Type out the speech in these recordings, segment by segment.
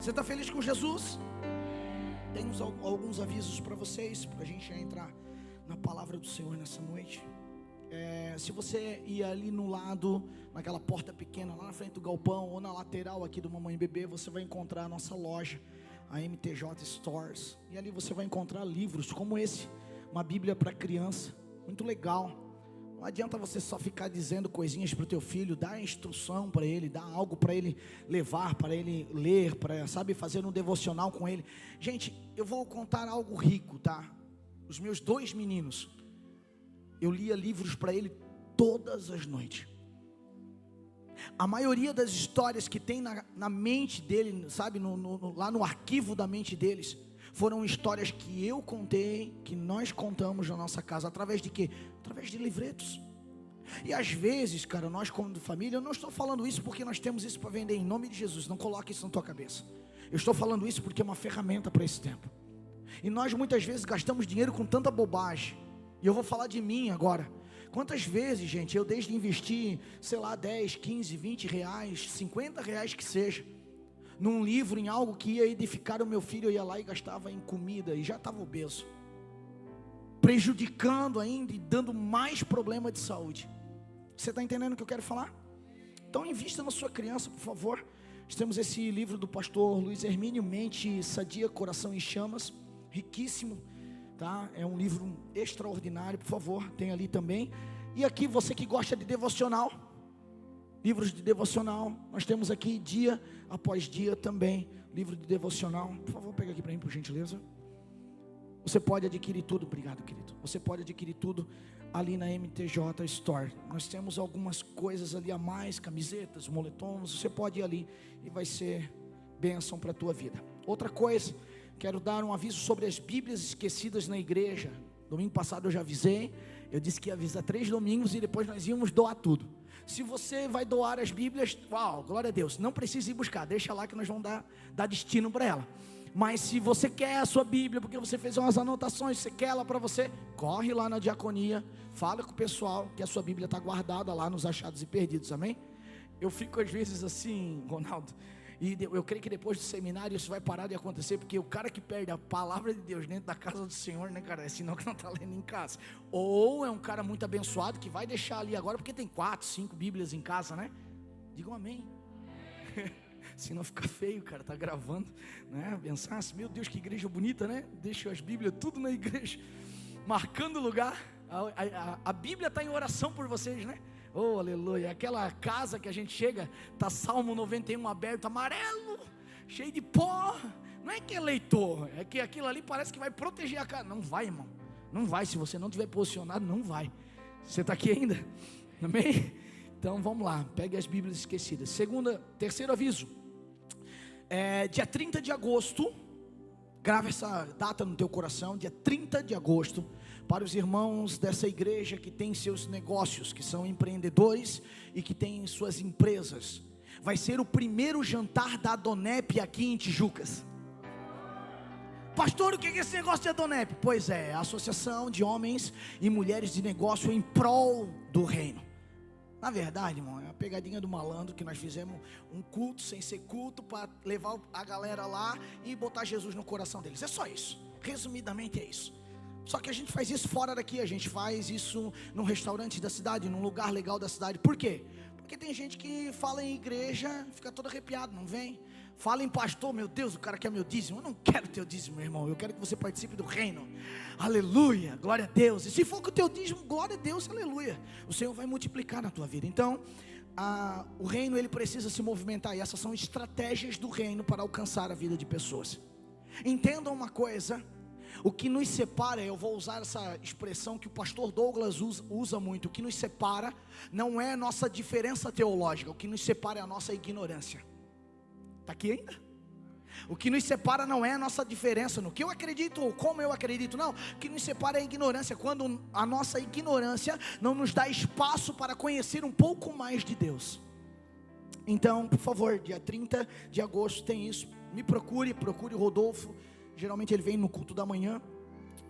Você está feliz com Jesus? Temos alguns avisos para vocês, para a gente entrar na palavra do Senhor nessa noite. Se você ir ali no lado, naquela porta pequena, lá na frente do galpão, ou na lateral aqui do Mamãe e Bebê, você vai encontrar a nossa loja, a MTJ Stores. E ali você vai encontrar livros como esse, uma Bíblia para criança, muito legal. Não adianta você só ficar dizendo coisinhas para o teu filho, dar instrução para ele, dar algo para ele levar, para ele ler, para, fazer um devocional com ele. Gente, eu vou contar algo rico, tá? Os meus 2 meninos, eu lia livros para ele todas as noites. A maioria das histórias que tem na mente dele, lá no arquivo da mente deles, foram histórias que eu contei, que nós contamos na nossa casa. Através de quê? Através de livretos. E às vezes, cara, nós como família, eu não estou falando isso porque nós temos isso para vender, em nome de Jesus, não coloque isso na tua cabeça. Eu estou falando isso porque é uma ferramenta para esse tempo. E nós muitas vezes gastamos dinheiro com tanta bobagem. E eu vou falar de mim agora. Quantas vezes, gente, eu desde investir, 10, 15, 20 reais, 50 reais que seja, num livro, em algo que ia edificar o meu filho, eu ia lá e gastava em comida, e já estava obeso, prejudicando ainda e dando mais problema de saúde. Você está entendendo o que eu quero falar? Então invista na sua criança, por favor. Nós temos esse livro do pastor Luiz Hermínio, Mente Sadia, Coração em Chamas, riquíssimo, tá? É um livro extraordinário, por favor, tem ali também. E aqui, você que gosta de devocional, livros de devocional, nós temos aqui dia após dia também, livro de devocional. Por favor, pega aqui para mim, por gentileza. Você pode adquirir tudo, obrigado, querido. Você pode adquirir tudo ali na MTJ Store. Nós temos algumas coisas ali a mais, camisetas, moletons. Você pode ir ali e vai ser bênção para a tua vida. Outra coisa, quero dar um aviso sobre as Bíblias esquecidas na igreja. Domingo passado eu já avisei. Eu disse que ia avisar 3 domingos e depois nós íamos doar tudo. Se você vai doar as Bíblias, uau, glória a Deus, não precisa ir buscar, deixa lá que nós vamos dar destino para ela. Mas se você quer a sua Bíblia, porque você fez umas anotações, você quer ela para você, corre lá na diaconia, fala com o pessoal que a sua Bíblia está guardada lá nos achados e perdidos, amém? Eu fico às vezes assim, Ronaldo, e eu creio que depois do seminário isso vai parar de acontecer, porque o cara que perde a palavra de Deus dentro da casa do Senhor, né, cara, é sinal que não está lendo em casa. Ou é um cara muito abençoado que vai deixar ali agora, porque tem 4, 5 Bíblias em casa, né? Digam amém. Senão fica feio, cara, tá gravando, né? Pensar assim, meu Deus, que igreja bonita, né? Deixa as Bíblias tudo na igreja, marcando lugar. A Bíblia está em oração por vocês, né? Oh, aleluia. Aquela casa que a gente chega, tá Salmo 91 aberto, amarelo, cheio de pó. Não é que é leitor, é que aquilo ali parece que vai proteger a casa. Não vai, irmão, não vai. Se você não tiver posicionado, não vai. Você está aqui ainda? Amém? Então vamos lá, pegue as Bíblias esquecidas. Terceiro aviso, dia 30 de agosto, grava essa data no teu coração, dia 30 de agosto, para os irmãos dessa igreja que tem seus negócios, que são empreendedores e que têm suas empresas. Vai ser o primeiro jantar da Adonep aqui em Tijucas. Pastor, o que é esse negócio de Adonep? Pois é, a Associação de Homens e Mulheres de Negócio em prol do reino. Na verdade, irmão, é uma pegadinha do malandro que nós fizemos um culto sem ser culto para levar a galera lá e botar Jesus no coração deles. É só isso, resumidamente é isso. Só que a gente faz isso fora daqui, a gente faz isso num restaurante da cidade, num lugar legal da cidade. Por quê? Porque tem gente que fala em igreja, fica todo arrepiado, não vem. Fala em pastor, meu Deus, o cara quer meu dízimo. Eu não quero teu dízimo, meu irmão, eu quero que você participe do reino. Aleluia, glória a Deus. E se for com o teu dízimo, glória a Deus, aleluia. O Senhor vai multiplicar na tua vida. Então, o reino, ele precisa se movimentar, e essas são estratégias do reino para alcançar a vida de pessoas. Entendam uma coisa, o que nos separa, eu vou usar essa expressão que o pastor Douglas usa muito, o que nos separa não é a nossa diferença teológica, o que nos separa é a nossa ignorância. Está aqui ainda? O que nos separa não é a nossa diferença no que eu acredito ou como eu acredito, não. O que nos separa é a ignorância, quando a nossa ignorância não nos dá espaço para conhecer um pouco mais de Deus. Então, por favor, dia 30 de agosto tem isso, me procure o Rodolfo, geralmente ele vem no culto da manhã.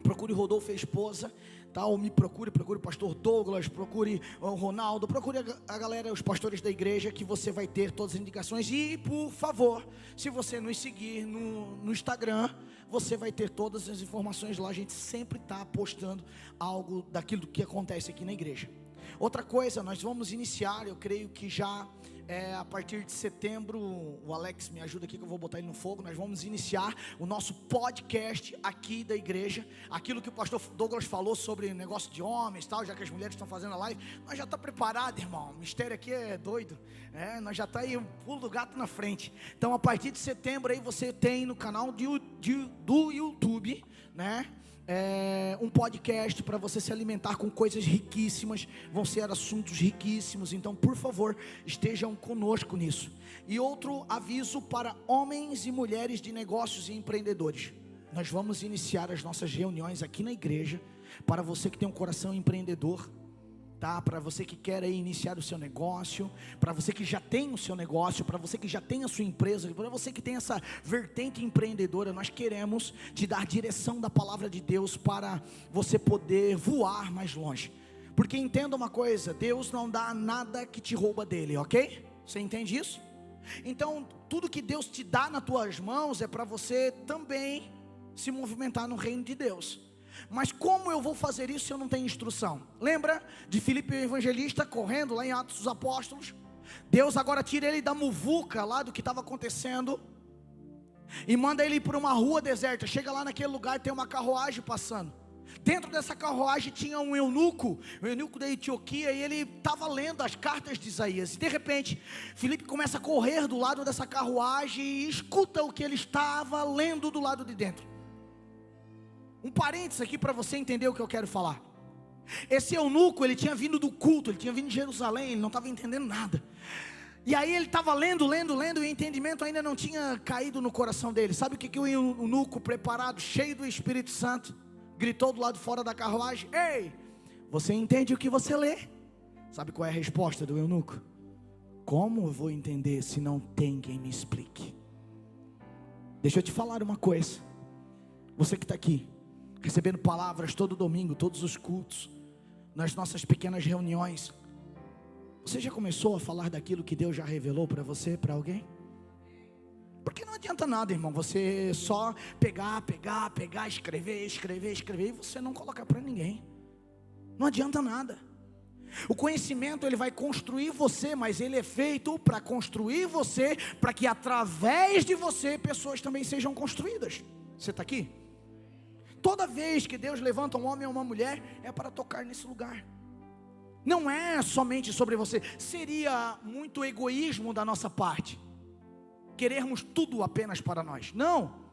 procure Rodolfo e a esposa, tá? Ou me procure o pastor Douglas, procure o Ronaldo, procure a galera, os pastores da igreja, que você vai ter todas as indicações. E por favor, se você nos seguir no Instagram, você vai ter todas as informações lá. A gente sempre está postando algo daquilo que acontece aqui na igreja. Outra coisa, nós vamos iniciar, eu creio que já a partir de setembro, o Alex me ajuda aqui que eu vou botar ele no fogo, nós vamos iniciar o nosso podcast aqui da igreja, aquilo que o pastor Douglas falou sobre negócio de homens, tal, já que as mulheres estão fazendo a live, nós já estamos preparados, irmão, o mistério aqui é doido, nós já está aí, um pulo do gato na frente. Então a partir de setembro aí você tem no canal do YouTube, né? Um podcast para você se alimentar com coisas riquíssimas, vão ser assuntos riquíssimos, então por favor, estejam conosco nisso. E outro aviso para homens e mulheres de negócios e empreendedores: nós vamos iniciar as nossas reuniões aqui na igreja, para você que tem um coração empreendedor, tá? Para você que quer aí iniciar o seu negócio, para você que já tem o seu negócio, para você que já tem a sua empresa, para você que tem essa vertente empreendedora, nós queremos te dar direção da palavra de Deus para você poder voar mais longe. Porque entenda uma coisa, Deus não dá nada que te rouba dele, ok? Você entende isso? Então tudo que Deus te dá nas tuas mãos é para você também se movimentar no reino de Deus. Mas como eu vou fazer isso se eu não tenho instrução? Lembra de Filipe o evangelista correndo lá em Atos dos Apóstolos? Deus agora tira ele da muvuca lá do que estava acontecendo e manda ele para uma rua deserta. Chega lá naquele lugar, tem uma carruagem passando. Dentro dessa carruagem tinha um eunuco, o eunuco da Antioquia, e ele estava lendo as cartas de Isaías. E de repente, Filipe começa a correr do lado dessa carruagem e escuta o que ele estava lendo do lado de dentro. Um parênteses aqui para você entender o que eu quero falar. Esse eunuco, ele tinha vindo do culto, ele tinha vindo de Jerusalém, ele não estava entendendo nada. E aí ele estava lendo, e o entendimento ainda não tinha caído no coração dele. Sabe o que o eunuco, preparado, cheio do Espírito Santo, gritou do lado de fora da carruagem? Ei, você entende o que você lê? Sabe qual é a resposta do eunuco? Como eu vou entender se não tem quem me explique? Deixa eu te falar uma coisa. Você que está aqui, recebendo palavras todo domingo, todos os cultos, nas nossas pequenas reuniões, você já começou a falar daquilo que Deus já revelou para você, para alguém? Porque não adianta nada, irmão, você só pegar, escrever, e você não colocar para ninguém. Não adianta nada. O conhecimento, ele vai construir você, mas ele é feito para construir você, para que através de você, pessoas também sejam construídas. Você está aqui? Toda vez que Deus levanta um homem ou uma mulher, é para tocar nesse lugar. Não é somente sobre você. Seria muito egoísmo da nossa parte querermos tudo apenas para nós. Não.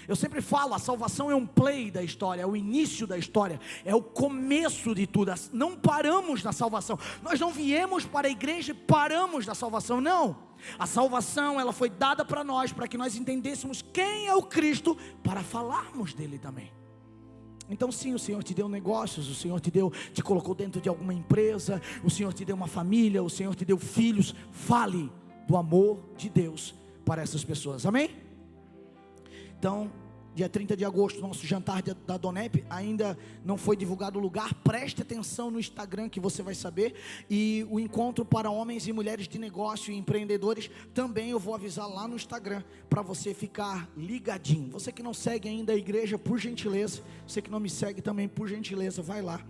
Eu sempre falo, a salvação é um play da história, é o início da história, é o começo de tudo. Não paramos na salvação. Nós não viemos para a igreja e paramos na salvação, não. A salvação, ela foi dada para nós, para que nós entendêssemos quem é o Cristo, para falarmos dele também. Então sim, o Senhor te deu negócios, o Senhor te colocou dentro de alguma empresa, o Senhor te deu uma família, o Senhor te deu filhos. Fale do amor de Deus para essas pessoas, amém? Então, dia 30 de agosto, nosso jantar da Donep, ainda não foi divulgado o lugar, preste atenção no Instagram que você vai saber. E o encontro para homens e mulheres de negócio e empreendedores, também eu vou avisar lá no Instagram, para você ficar ligadinho. Você que não segue ainda a igreja, por gentileza, você que não me segue também, por gentileza, vai lá,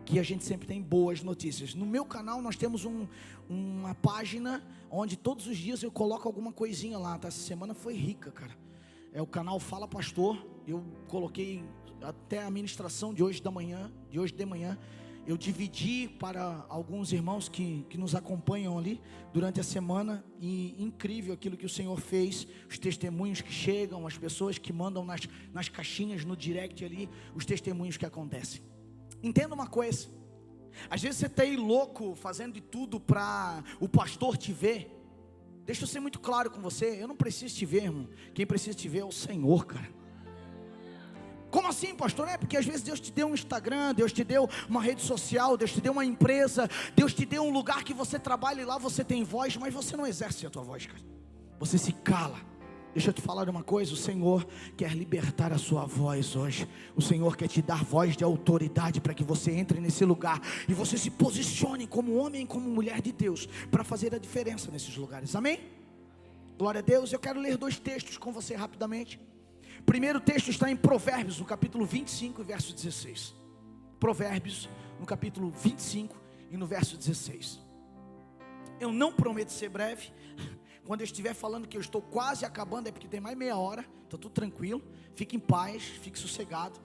que a gente sempre tem boas notícias. No meu canal nós temos uma página, onde todos os dias eu coloco alguma coisinha lá, tá? Essa semana foi rica, cara. É o canal Fala Pastor. Eu coloquei até a ministração de hoje de manhã, eu dividi para alguns irmãos que nos acompanham ali durante a semana. E incrível aquilo que o Senhor fez, os testemunhos que chegam, as pessoas que mandam nas caixinhas, no direct ali, os testemunhos que acontecem. Entenda uma coisa, às vezes você está aí louco, fazendo de tudo para o pastor te ver. Deixa eu ser muito claro com você, eu não preciso te ver, irmão. Quem precisa te ver é o Senhor, cara. Como assim, pastor? É porque às vezes Deus te deu um Instagram, Deus te deu uma rede social, Deus te deu uma empresa, Deus te deu um lugar que você trabalha e lá você tem voz, mas você não exerce a tua voz, cara. Você se cala. Deixa eu te falar uma coisa, o Senhor quer libertar a sua voz hoje. O Senhor quer te dar voz de autoridade para que você entre nesse lugar e você se posicione como homem e como mulher de Deus para fazer a diferença nesses lugares, amém? Glória a Deus. Eu quero ler 2 textos com você rapidamente. O primeiro texto está em Provérbios, no capítulo 25 e verso 16. Provérbios, no capítulo 25 e no verso 16. Eu não prometo ser breve. Quando eu estiver falando que eu estou quase acabando, é porque tem mais meia hora. Então tudo tranquilo, fique em paz, fique sossegado.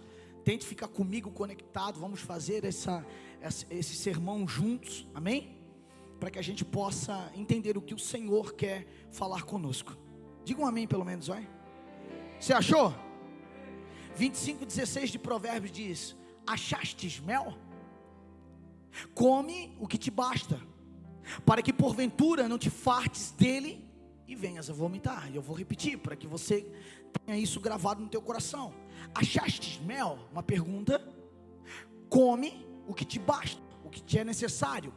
Tente ficar comigo conectado. Vamos fazer esse sermão juntos, amém? Para que a gente possa entender o que o Senhor quer falar conosco. Diga um amém pelo menos, vai. Você achou? 25:16 de Provérbios diz: achastes mel? Come o que te basta, para que porventura não te fartes dele e venhas a vomitar. E eu vou repetir para que você tenha isso gravado no teu coração. Achastes mel? Uma pergunta. Come o que te basta, o que te é necessário,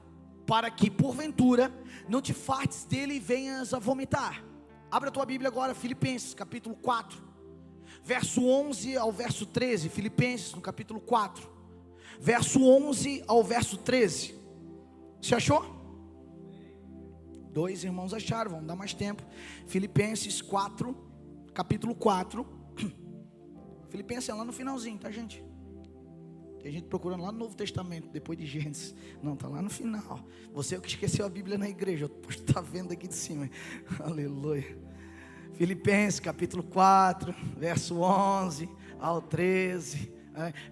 para que porventura não te fartes dele e venhas a vomitar. Abra a tua Bíblia agora, Filipenses capítulo 4, verso 11 ao verso 13. Filipenses no capítulo 4, verso 11 ao verso 13. Você achou? 2 irmãos acharam, vamos dar mais tempo. Filipenses 4, capítulo 4. Filipenses é lá no finalzinho, tá, gente? Tem gente procurando lá no Novo Testamento, depois de Gênesis. Não, tá lá no final. Você é o que esqueceu a Bíblia na igreja, posso estar vendo aqui de cima. Aleluia. Filipenses capítulo 4, verso 11 ao 13.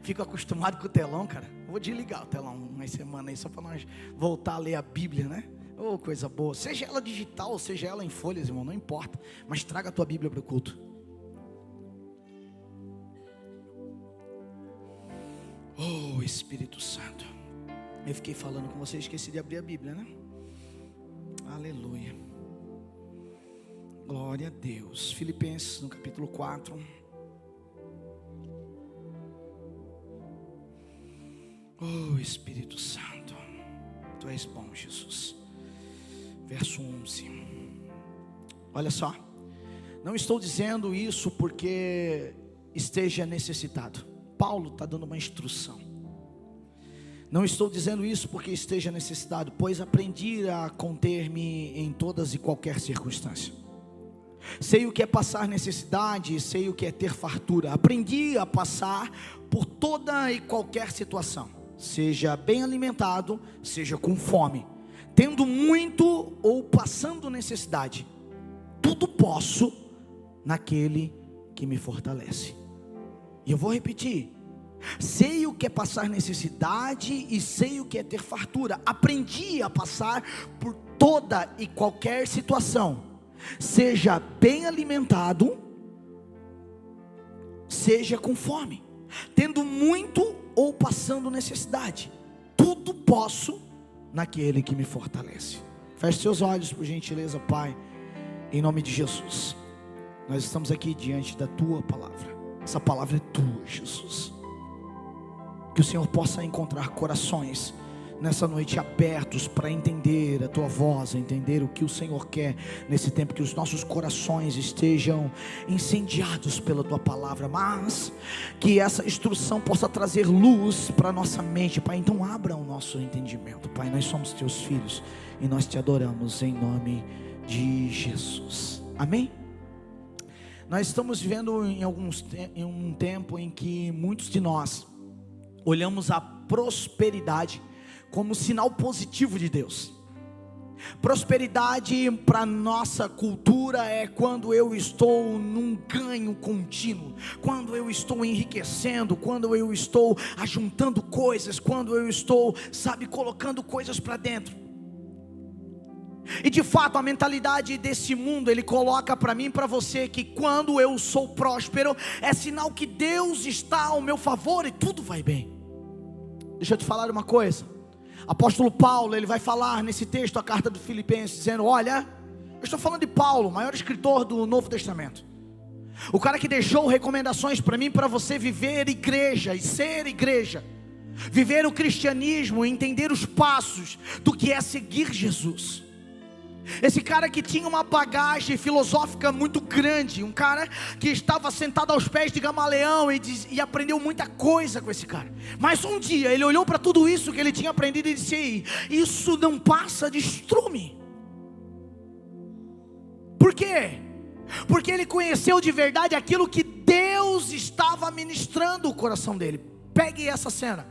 Fico acostumado com o telão, cara. Vou desligar o telão umas semanas aí, só para nós voltar a ler a Bíblia, né? Oh, coisa boa. Seja ela digital ou seja ela em folhas, irmão, não importa. Mas traga a tua Bíblia para o culto. Oh, Espírito Santo. Eu fiquei falando com você, esqueci de abrir a Bíblia, né? Aleluia. Glória a Deus. Filipenses no capítulo 4. Oh, Espírito Santo. Tu és bom, Jesus. Verso 11. Olha só. Não estou dizendo isso porque esteja necessitado. Paulo está dando uma instrução. Não estou dizendo isso porque esteja necessitado, pois aprendi a conter-me em todas e qualquer circunstância. Sei o que é passar necessidade, sei o que é ter fartura. Aprendi a passar por toda e qualquer situação, seja bem alimentado, seja com fome, tendo muito ou passando necessidade. Tudo posso naquele que me fortalece. E eu vou repetir: sei o que é passar necessidade e sei o que é ter fartura. Aprendi a passar por toda e qualquer situação, seja bem alimentado, seja com fome, tendo muito ou passando necessidade. Tudo posso naquele que me fortalece. Feche seus olhos, por gentileza, Pai, em nome de Jesus. Nós estamos aqui diante da Tua palavra. Essa palavra é Tua, Jesus. Que o Senhor possa encontrar corações nessa noite abertos para entender a Tua voz, entender o que o Senhor quer nesse tempo, que os nossos corações estejam incendiados pela Tua palavra, mas que essa instrução possa trazer luz para a nossa mente, Pai. Então abra o nosso entendimento, Pai. Nós somos Teus filhos e nós Te adoramos em nome de Jesus, amém? Nós estamos vivendo em um tempo em que muitos de nós olhamos a prosperidade como sinal positivo de Deus. Prosperidade para nossa cultura é quando eu estou num ganho contínuo, quando eu estou enriquecendo, quando eu estou ajuntando coisas, quando eu estou, colocando coisas para dentro. E de fato a mentalidade desse mundo, ele coloca para mim e para você que quando eu sou próspero é sinal que Deus está ao meu favor e tudo vai bem. Deixa eu te falar uma coisa. Apóstolo Paulo, ele vai falar nesse texto, a carta do Filipenses, dizendo: olha, eu estou falando de Paulo, o maior escritor do Novo Testamento, o cara que deixou recomendações para mim e para você viver igreja e ser igreja, viver o cristianismo, entender os passos do que é seguir Jesus. Esse cara que tinha uma bagagem filosófica muito grande, um cara que estava sentado aos pés de Gamaleão e aprendeu muita coisa com esse cara. Mas um dia ele olhou para tudo isso que ele tinha aprendido e disse: ei, isso não passa de estrume. Por quê? Porque ele conheceu de verdade aquilo que Deus estava ministrando o coração dele. Pegue essa cena.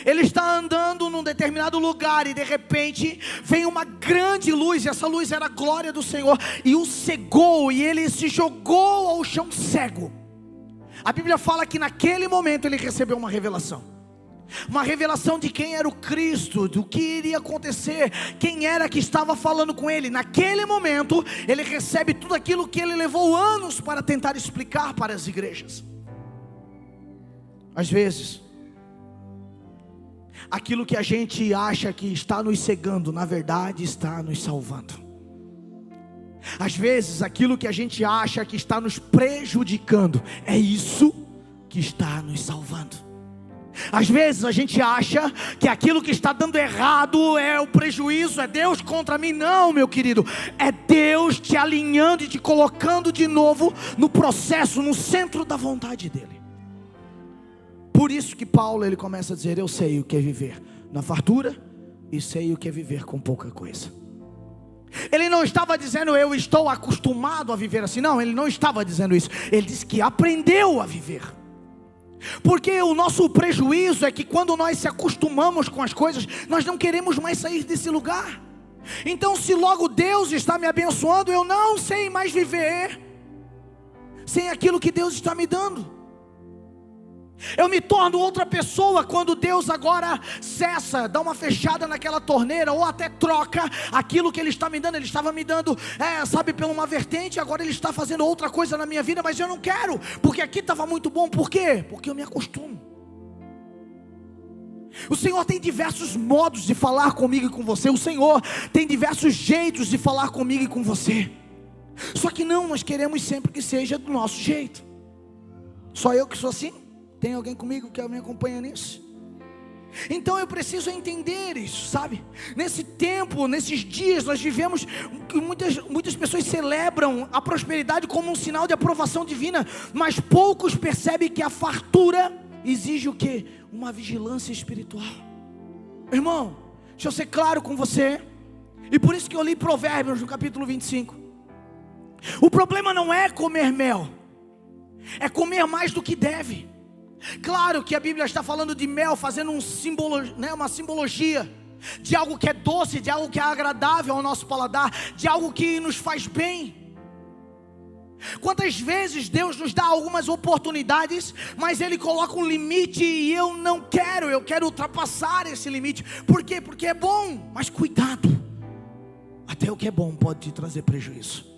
Ele está andando num determinado lugar e de repente vem uma grande luz, e essa luz era a glória do Senhor, e o cegou, e ele se jogou ao chão cego. A Bíblia fala que naquele momento ele recebeu uma revelação de quem era o Cristo, do que iria acontecer, quem era que estava falando com ele. Naquele momento ele recebe tudo aquilo que ele levou anos para tentar explicar para as igrejas. Às vezes aquilo que a gente acha que está nos cegando, na verdade está nos salvando. Às vezes aquilo que a gente acha que está nos prejudicando, é isso que está nos salvando. Às vezes a gente acha que aquilo que está dando errado é o prejuízo, é Deus contra mim. Não, meu querido, é Deus te alinhando e te colocando de novo no processo, no centro da vontade dEle. Por isso que Paulo ele começa a dizer: eu sei o que é viver na fartura e sei o que é viver com pouca coisa. Ele não estava dizendo eu estou acostumado a viver assim. Não, ele não estava dizendo isso. Ele disse que aprendeu a viver. Porque o nosso prejuízo é que quando nós se acostumamos com as coisas, nós não queremos mais sair desse lugar. Então se logo Deus está me abençoando, eu não sei mais viver sem aquilo que Deus está me dando. Eu me torno outra pessoa quando Deus agora cessa, dá uma fechada naquela torneira, ou até troca aquilo que Ele está me dando. Ele estava me dando, por uma vertente, agora Ele está fazendo outra coisa na minha vida, mas eu não quero, porque aqui estava muito bom. Por quê? Porque eu me acostumo. O Senhor tem diversos modos de falar comigo e com você. O Senhor tem diversos jeitos de falar comigo e com você. Só que não, nós queremos sempre que seja do nosso jeito. Só eu que sou assim? Tem alguém comigo que me acompanha nisso? Então eu preciso entender isso, sabe? Nesse tempo, nesses dias, nós vivemos que muitas pessoas celebram a prosperidade como um sinal de aprovação divina, mas poucos percebem que a fartura exige o quê? Uma vigilância espiritual. Irmão, deixa eu ser claro com você, e por isso que eu li Provérbios no capítulo 25. O problema não é comer mel, é comer mais do que deve. Claro que a Bíblia está falando de mel, fazendo uma simbologia de algo que é doce, de algo que é agradável ao nosso paladar, de algo que nos faz bem. Quantas vezes Deus nos dá algumas oportunidades, mas Ele coloca um limite e eu não quero, eu quero ultrapassar esse limite. Por quê? Porque é bom, mas cuidado, até o que é bom pode te trazer prejuízo.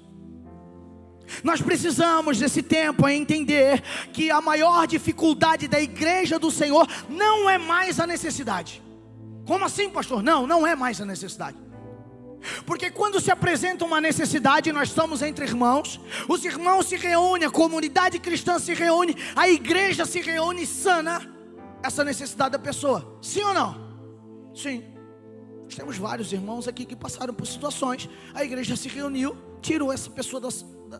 Nós precisamos nesse tempo entender que a maior dificuldade da igreja do Senhor não é mais a necessidade. Como assim, pastor? Não é mais a necessidade. Porque quando se apresenta uma necessidade, nós estamos entre irmãos, os irmãos se reúnem, a comunidade cristã se reúne, a igreja se reúne e sana essa necessidade da pessoa. Sim ou não? Sim. Nós temos vários irmãos aqui que passaram por situações, a igreja se reuniu, tirou essa pessoa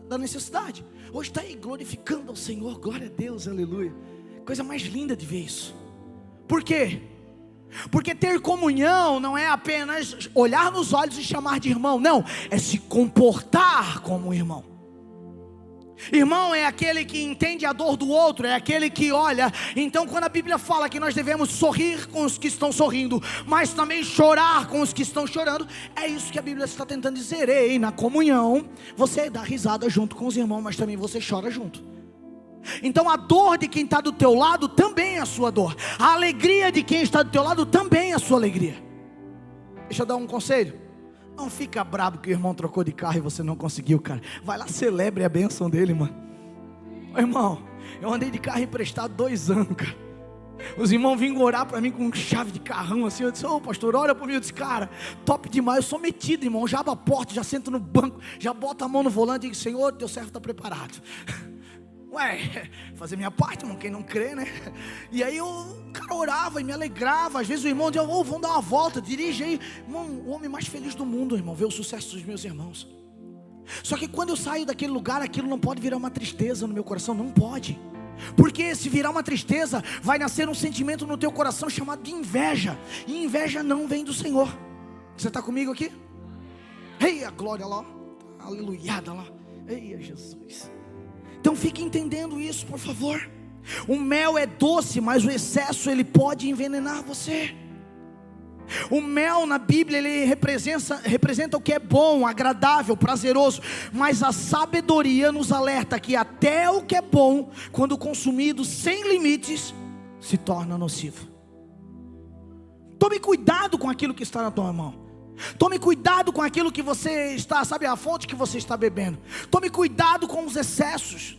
da necessidade. Hoje está aí glorificando ao Senhor, glória a Deus, aleluia. Coisa mais linda de ver isso. Por quê? Porque ter comunhão não é apenas olhar nos olhos e chamar de irmão. Não, é se comportar como irmão. Irmão é aquele que entende a dor do outro, é aquele que olha. Então quando a Bíblia fala que nós devemos sorrir com os que estão sorrindo, mas também chorar com os que estão chorando, é isso que a Bíblia está tentando dizer. Ei, na comunhão você dá risada junto com os irmãos, mas também você chora junto. Então a dor de quem está do teu lado também é a sua dor, a alegria de quem está do teu lado também é a sua alegria. Deixa eu dar um conselho. Não fica brabo que o irmão trocou de carro e você não conseguiu, cara. Vai lá, celebre a bênção dele, mano. Irmão, eu andei de carro emprestado 2 anos, cara. Os irmãos vinham orar para mim com chave de carrão assim. Eu disse: ô pastor, ora por mim. Eu disse: cara, top demais, eu sou metido, irmão. Já abro a porta, já sento no banco, já boto a mão no volante e digo: Senhor, teu servo está preparado. Ué, fazer minha parte, irmão, quem não crê, né? E aí o cara orava e me alegrava. Às vezes o irmão dizia, vamos dar uma volta, dirige aí. Irmão, o homem mais feliz do mundo, irmão, ver o sucesso dos meus irmãos. Só que quando eu saio daquele lugar, aquilo não pode virar uma tristeza no meu coração, não pode. Porque se virar uma tristeza, vai nascer um sentimento no teu coração chamado de inveja. E inveja não vem do Senhor. Você está comigo aqui? Ei, a glória lá, aleluiada lá. Ei, Jesus. Então fique entendendo isso, por favor. O mel é doce, mas o excesso ele pode envenenar você. O mel na Bíblia ele representa o que é bom, agradável, prazeroso. Mas a sabedoria nos alerta que até o que é bom, quando consumido sem limites, se torna nocivo. Tome cuidado com aquilo que está na tua mão. Tome cuidado com aquilo que você está, sabe, a fonte que você está bebendo. Tome cuidado com os excessos.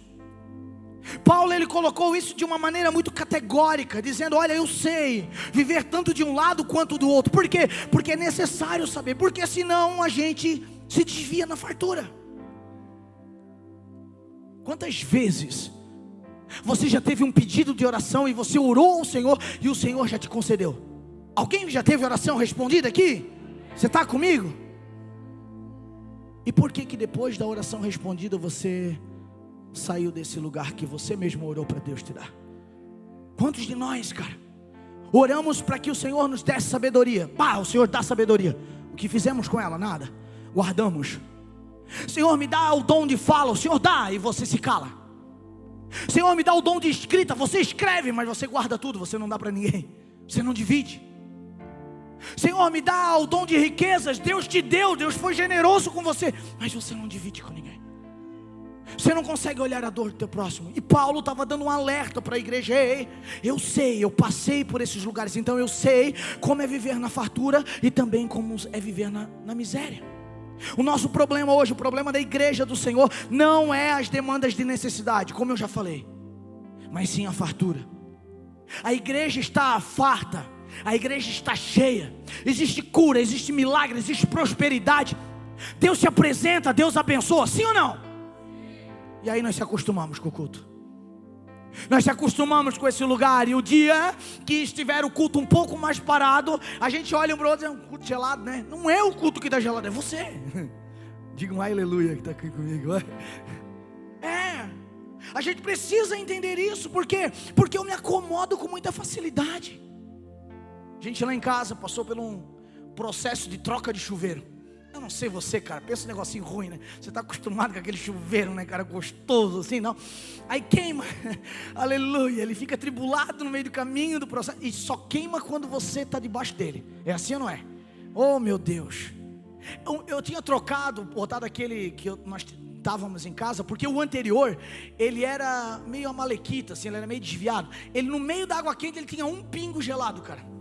Paulo ele colocou isso de uma maneira muito categórica, dizendo, olha, eu sei viver tanto de um lado quanto do outro. Por quê? Porque é necessário saber, porque senão a gente se desvia na fartura. Quantas vezes você já teve um pedido de oração e você orou ao Senhor e o Senhor já te concedeu? Alguém já teve oração respondida aqui? Você está comigo? E por que depois da oração respondida você saiu desse lugar que você mesmo orou para Deus te dar? Quantos de nós, cara, oramos para que o Senhor nos desse sabedoria? O Senhor dá sabedoria. O que fizemos com ela? Nada. Guardamos. Senhor, me dá o dom de fala. O Senhor dá e você se cala. Senhor, me dá o dom de escrita. Você escreve, mas você guarda tudo. Você não dá para ninguém. Você não divide. Senhor, me dá o dom de riquezas. Deus te deu, Deus foi generoso com você, mas você não divide com ninguém. Você não consegue olhar a dor do teu próximo. E Paulo estava dando um alerta para a igreja. Ei, eu sei, eu passei por esses lugares, então eu sei como é viver na fartura e também como é viver na miséria. O nosso problema hoje, o problema da igreja do Senhor, não é as demandas de necessidade, como eu já falei, mas sim a fartura. A igreja está farta, a igreja está cheia, existe cura, existe milagre, existe prosperidade. Deus se apresenta, Deus abençoa, sim ou não? E aí nós se acostumamos com o culto. Nós se acostumamos com esse lugar. E o dia que estiver o culto um pouco mais parado, a gente olha um para o outro e diz, é um culto gelado, né? Não é o culto que está gelado, é você. Diga um aleluia que está aqui comigo. A gente precisa entender isso. Por quê? Porque eu me acomodo com muita facilidade. A gente lá em casa passou por um processo de troca de chuveiro. Eu não sei você, cara, pensa um negocinho ruim, né? Você está acostumado com aquele chuveiro, né, cara, gostoso assim, não? Aí queima, aleluia, ele fica atribulado no meio do caminho do processo, e só queima quando você está debaixo dele. É assim ou não é? Oh meu Deus. Eu tinha botado aquele que nós estávamos em casa, porque o anterior, ele era meio amalequita, assim, ele era meio desviado. Ele no meio da água quente, ele tinha um pingo gelado, cara.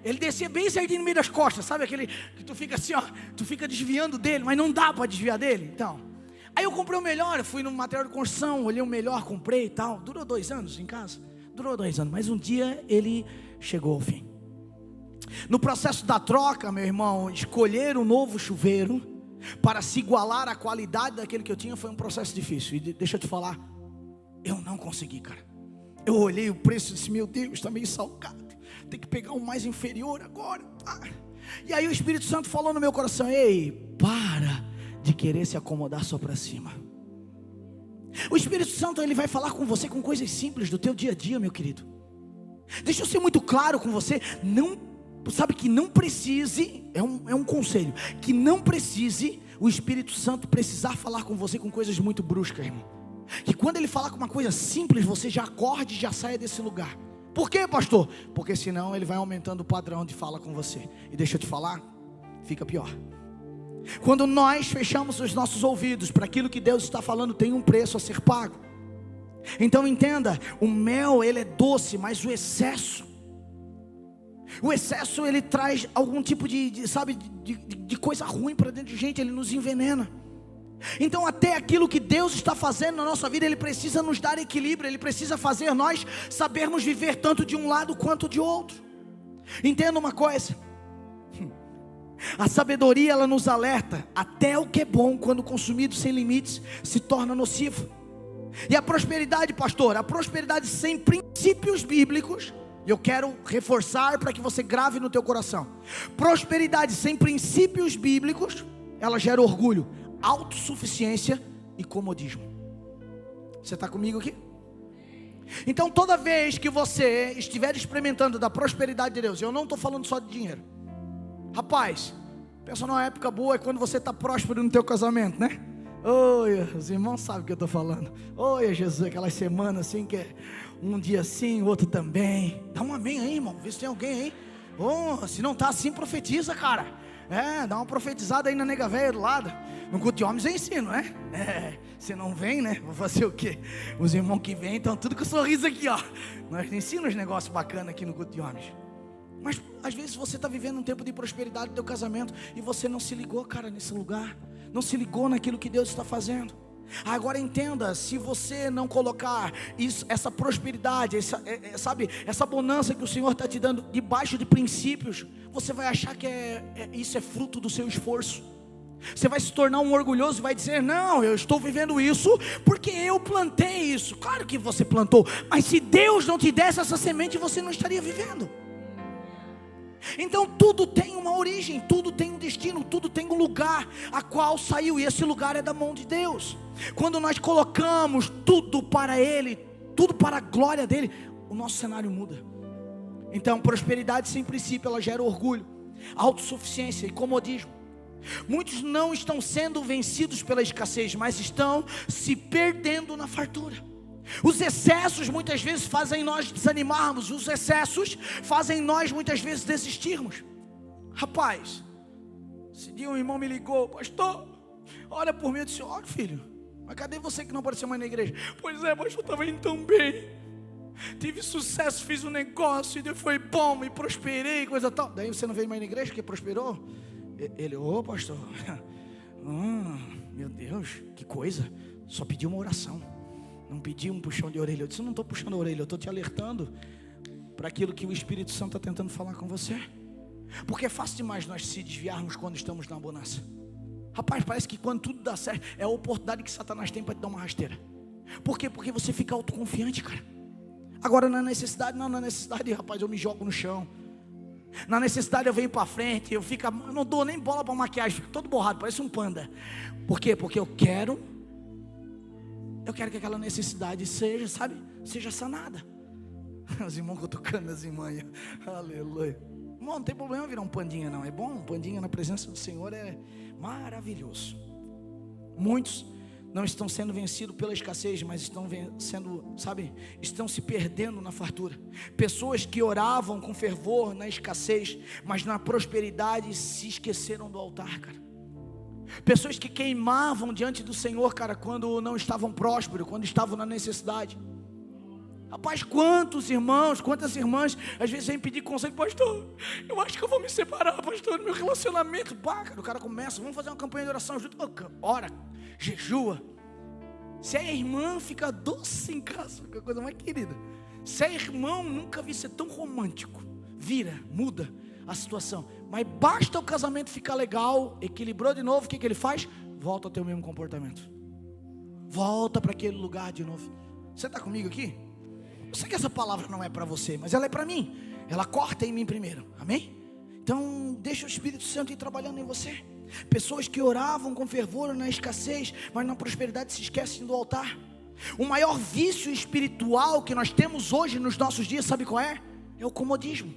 Ele descia bem certinho no meio das costas, sabe aquele que tu fica assim, ó, tu fica desviando dele, mas não dá para desviar dele, então. Aí eu comprei o melhor, eu fui no material de construção, olhei o melhor, comprei e tal. Durou 2 anos em casa, durou 2 anos, mas um dia ele chegou ao fim. No processo da troca, meu irmão, escolher um novo chuveiro para se igualar à qualidade daquele que eu tinha foi um processo difícil. E deixa eu te falar, eu não consegui, cara. Eu olhei o preço e disse, meu Deus, está meio salgado. Tem que pegar um mais inferior agora. E aí o Espírito Santo falou no meu coração, ei, para de querer se acomodar só para cima. O Espírito Santo, ele vai falar com você com coisas simples do teu dia a dia, meu querido. Deixa eu ser muito claro com você. Não, sabe que não precise, é um conselho, que não precise o Espírito Santo precisar falar com você com coisas muito bruscas, irmão. Que quando ele falar com uma coisa simples, você já acorde e já saia desse lugar. Por quê, pastor? Porque senão ele vai aumentando o padrão de fala com você. E deixa eu te falar, fica pior. Quando nós fechamos os nossos ouvidos para aquilo que Deus está falando, tem um preço a ser pago. Então entenda, o mel ele é doce, mas o excesso ele traz algum tipo de coisa ruim para dentro de gente, ele nos envenena. Então até aquilo que Deus está fazendo na nossa vida, Ele precisa nos dar equilíbrio, Ele precisa fazer nós sabermos viver tanto de um lado quanto de outro. Entenda uma coisa, a sabedoria ela nos alerta, até o que é bom quando consumido sem limites se torna nocivo. E a prosperidade, pastor, a prosperidade sem princípios bíblicos, e eu quero reforçar para que você grave no teu coração: prosperidade sem princípios bíblicos, ela gera orgulho, autossuficiência e comodismo. Você está comigo aqui? Então toda vez que você estiver experimentando da prosperidade de Deus, eu não estou falando só de dinheiro. Rapaz, pensa numa época boa, é quando você está próspero no teu casamento, né? Oi, os irmãos sabem o que eu estou falando. Oi, Jesus, aquelas semanas assim que é um dia assim, outro também. Dá um amém aí, irmão, vê se tem alguém aí. Oh, se não está assim, profetiza, cara. Dá uma profetizada aí na nega velha do lado. No culto de homens eu ensino, né? Você não vem, né? Vou fazer o quê? Os irmãos que vêm estão tudo com sorriso aqui, ó. Nós ensinamos uns negócios bacanas aqui no culto de homens. Mas às vezes você está vivendo um tempo de prosperidade do teu casamento e você não se ligou, cara, nesse lugar. Não se ligou naquilo que Deus está fazendo. Agora entenda, se você não colocar isso, essa prosperidade, essa bonança que o Senhor está te dando debaixo de princípios, você vai achar que isso é fruto do seu esforço. Você vai se tornar um orgulhoso e vai dizer: não, eu estou vivendo isso porque eu plantei isso. Claro que você plantou, mas se Deus não te desse essa semente, você não estaria vivendo. Então tudo tem uma origem, tudo tem um destino, tudo tem um lugar a qual saiu, e esse lugar é da mão de Deus. Quando nós colocamos tudo para Ele, tudo para a glória dEle, o nosso cenário muda. Então prosperidade sem princípio, ela gera orgulho, autossuficiência e comodismo. Muitos não estão sendo vencidos pela escassez, mas estão se perdendo na fartura. Os excessos muitas vezes fazem nós desanimarmos. Os excessos fazem nós muitas vezes desistirmos. Rapaz, esse dia um irmão me ligou: pastor, olha por mim. Eu disse: olha, filho, mas cadê você que não apareceu mais na igreja? Pois é, pastor, estava indo tão bem, tive sucesso, fiz um negócio e foi bom, e prosperei, coisa tal. Daí você não veio mais na igreja porque prosperou? Ele: ô pastor, meu Deus, que coisa, só pedi uma oração, não pedi um puxão de orelha. Eu disse: eu não estou puxando a orelha, eu estou te alertando para aquilo que o Espírito Santo está tentando falar com você. Porque é fácil demais nós se desviarmos quando estamos na bonança. Rapaz, parece que quando tudo dá certo, é a oportunidade que Satanás tem para te dar uma rasteira. Por quê? Porque você fica autoconfiante, cara. Agora na necessidade, rapaz, eu me jogo no chão. Na necessidade eu venho para frente, eu não dou nem bola para maquiagem, fico todo borrado, parece um panda. Por quê? Porque eu quero que aquela necessidade seja sanada. Os irmãos cutucando as irmãs, aleluia. Irmão, não tem problema virar um pandinha não, é bom, um pandinha na presença do Senhor é maravilhoso. Muitos não estão sendo vencidos pela escassez, mas estão se perdendo na fartura. Pessoas que oravam com fervor na escassez, mas na prosperidade se esqueceram do altar, cara. Pessoas que queimavam diante do Senhor, cara, quando não estavam prósperos, quando estavam na necessidade. Rapaz, quantos irmãos, quantas irmãs às vezes vêm pedir conselho: pastor, eu acho que eu vou me separar, pastor, do meu relacionamento. Cara, o cara começa: vamos fazer uma campanha de oração junto. Ora, jejua. Se é irmã, fica doce em casa, que é a coisa mais querida. Se é irmão, nunca vi ser tão romântico. Muda a situação. Mas basta o casamento ficar legal, equilibrou de novo, o que ele faz? Volta a ter o mesmo comportamento. Volta para aquele lugar de novo. Você está comigo aqui? Eu sei que essa palavra não é para você, mas ela é para mim. Ela corta em mim primeiro, amém? Então deixa o Espírito Santo ir trabalhando em você. Pessoas que oravam com fervor na escassez, mas na prosperidade se esquecem do altar. O maior vício espiritual que nós temos hoje nos nossos dias, sabe qual é? É o comodismo.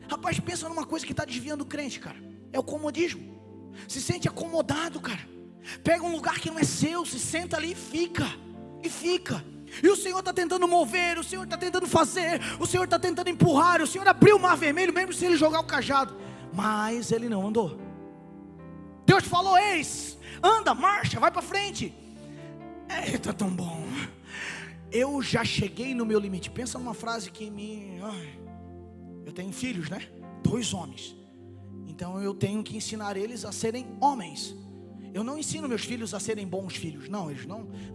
Rapaz, pensa numa coisa que está desviando o crente, cara. É o comodismo. Se sente acomodado, cara. Pega um lugar que não é seu, se senta ali e fica. E o Senhor está tentando mover, o Senhor está tentando fazer, o Senhor está tentando empurrar, o Senhor abriu o mar vermelho, mesmo se ele jogar o cajado, mas ele não andou. Deus falou: eis, anda, marcha, vai para frente. Está tão bom. Eu já cheguei no meu limite. Pensa numa frase que eu tenho filhos, né? 2 homens. Então eu tenho que ensinar eles a serem homens. Eu não ensino meus filhos a serem bons filhos. Não,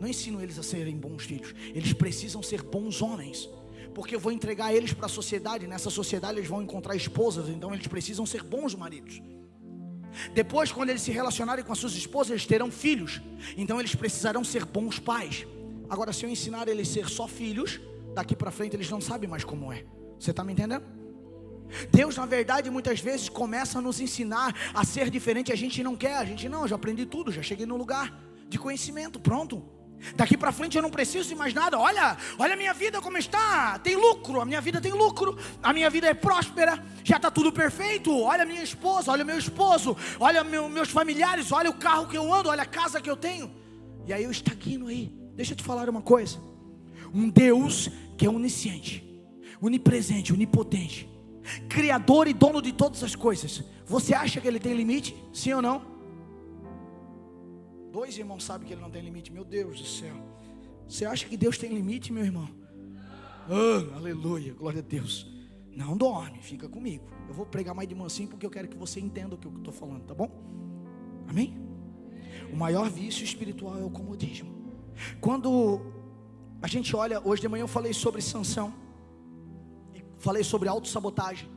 não ensino eles a serem bons filhos. Eles precisam ser bons homens. Porque eu vou entregar eles para a sociedade. Nessa sociedade eles vão encontrar esposas. Então eles precisam ser bons maridos. Depois, quando eles se relacionarem com as suas esposas, eles terão filhos. Então eles precisarão ser bons pais. Agora, se eu ensinar eles a ser só filhos, daqui para frente eles não sabem mais como é. Você está me entendendo? Deus, na verdade, muitas vezes começa a nos ensinar a ser diferente. A gente não quer, eu já aprendi tudo, já cheguei no lugar de conhecimento, pronto. Daqui para frente eu não preciso de mais nada. Olha a minha vida como está, tem lucro, a minha vida tem lucro, a minha vida é próspera, já está tudo perfeito. Olha a minha esposa, olha o meu esposo, olha meus familiares, olha o carro que eu ando, olha a casa que eu tenho. E aí eu estagno aí. Deixa eu te falar uma coisa. Um Deus que é onisciente, onipresente, onipotente, criador e dono de todas as coisas, você acha que ele tem limite? Sim ou não? 2 irmãos sabem que ele não tem limite. Meu Deus do céu. Você acha que Deus tem limite, meu irmão? Oh, aleluia, glória a Deus. Não dorme, fica comigo. Eu vou pregar mais de mansinho porque eu quero que você entenda o que eu estou falando, tá bom? Amém? O maior vício espiritual é o comodismo. Quando a gente olha, hoje de manhã eu falei sobre Sansão, falei sobre autossabotagem.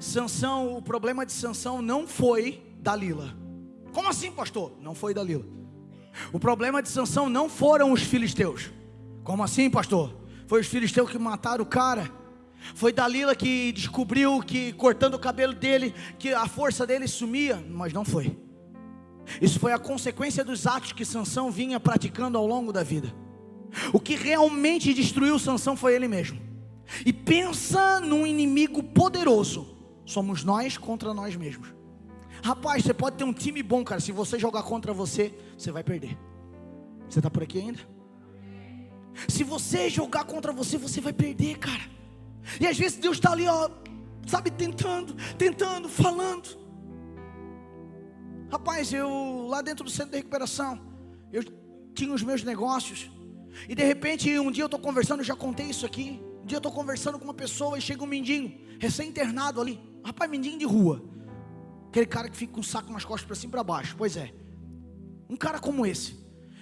Sansão, o problema de Sansão não foi Dalila. Como assim, pastor? Não foi Dalila. O problema de Sansão não foram os filisteus. Como assim, pastor? Foi os filisteus que mataram o cara. Foi Dalila que descobriu que cortando o cabelo dele, que a força dele sumia, mas não foi. Isso foi a consequência dos atos que Sansão vinha praticando ao longo da vida. O que realmente destruiu Sansão foi ele mesmo. E pensa num inimigo poderoso. Somos nós contra nós mesmos. Rapaz, você pode ter um time bom, cara. Se você jogar contra você, você vai perder. Você está por aqui ainda? Se você jogar contra você, você vai perder, cara. E às vezes Deus está ali, ó, sabe, tentando, falando. Rapaz, eu lá dentro do centro de recuperação, eu tinha os meus negócios. E de repente, um dia eu estou conversando, eu já contei isso aqui. Um dia eu estou conversando com uma pessoa e chega um mendigo, recém-internado ali. Rapaz, mendigo de rua. Aquele cara que fica com o saco nas costas para cima e para baixo. Pois é, um cara como esse.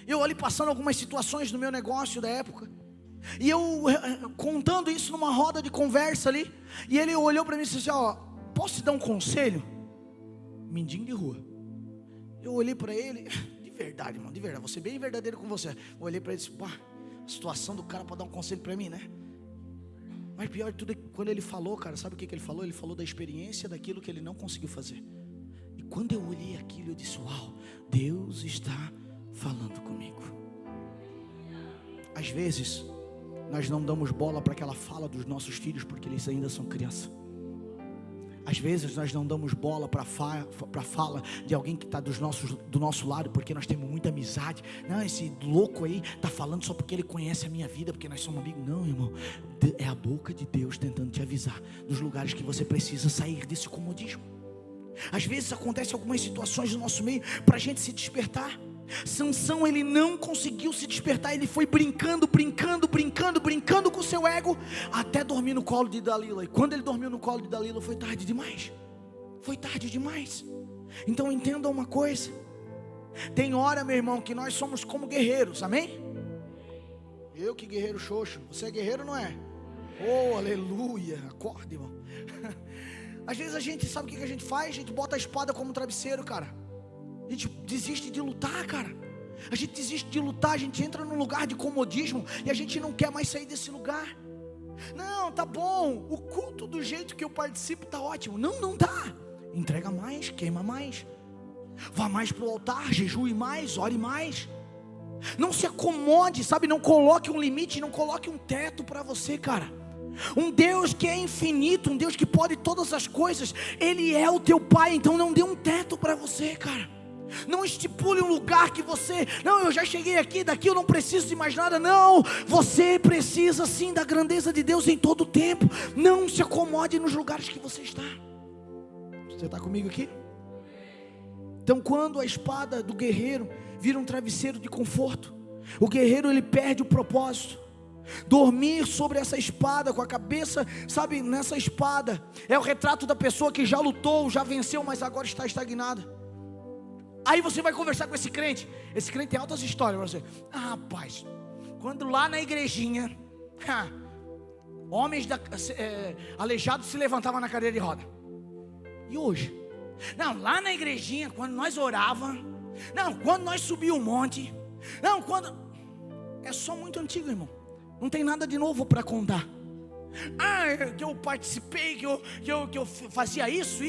Eu ali passando algumas situações no meu negócio da época, e eu contando isso numa roda de conversa ali. E ele olhou para mim e disse assim, ó, posso te dar um conselho? Mendigo de rua. Eu olhei para ele, de verdade, irmão, de verdade, vou ser bem verdadeiro com você. Eu olhei para ele e disse, pá, a situação do cara para dar um conselho para mim, né? Mas pior de tudo é que quando ele falou, cara, sabe o que ele falou? Ele falou da experiência daquilo que ele não conseguiu fazer. E quando eu olhei aquilo, eu disse, uau, Deus está falando comigo. Às vezes, nós não damos bola para aquela fala dos nossos filhos, porque eles ainda são criança. Às vezes nós não damos bola para a fala de alguém que está do nosso lado, porque nós temos muita amizade. Não, esse louco aí está falando só porque ele conhece a minha vida, porque nós somos amigos. Não, irmão, é a boca de Deus tentando te avisar dos lugares que você precisa sair desse comodismo. Às vezes acontecem algumas situações no nosso meio para a gente se despertar. Sansão, ele não conseguiu se despertar. Ele foi brincando com o seu ego, até dormir no colo de Dalila. E quando ele dormiu no colo de Dalila, foi tarde demais. Então entenda uma coisa. Tem hora, meu irmão, que nós somos como guerreiros, amém? Eu que guerreiro xoxo. Você é guerreiro, não é? Oh, aleluia. Acorda, irmão. Às vezes a gente, sabe o que a gente faz? A gente bota a espada como travesseiro, cara. A gente desiste de lutar, cara. A gente desiste de lutar, a gente entra num lugar de comodismo e a gente não quer mais sair desse lugar. Não, tá bom, o culto do jeito que eu participo tá ótimo. Não tá. Entrega mais, queima mais. Vá mais pro altar, jejue mais, ore mais. Não se acomode, sabe? Não coloque um limite, não coloque um teto para você, cara. Um Deus que é infinito, um Deus que pode todas as coisas, Ele é o teu Pai. Então não dê um teto para você, cara. Não estipule um lugar que você, não, eu já cheguei aqui, daqui eu não preciso de mais nada. Não, você precisa sim da grandeza de Deus em todo o tempo. Não se acomode nos lugares que você está. Você está comigo aqui? Então quando a espada do guerreiro vira um travesseiro de conforto, o guerreiro ele perde o propósito. Dormir sobre essa espada, com a cabeça, sabe, nessa espada, é o retrato da pessoa que já lutou, já venceu, mas agora está estagnada. Aí você vai conversar com esse crente tem altas histórias para você. Rapaz, quando lá na igrejinha, homens aleijados se levantavam na cadeira de roda. E hoje? Não, lá na igrejinha, quando nós orávamos, não, quando nós subíamos o monte, não, quando... é só muito antigo, irmão. Não tem nada de novo para contar. Que eu participei, que eu fazia isso,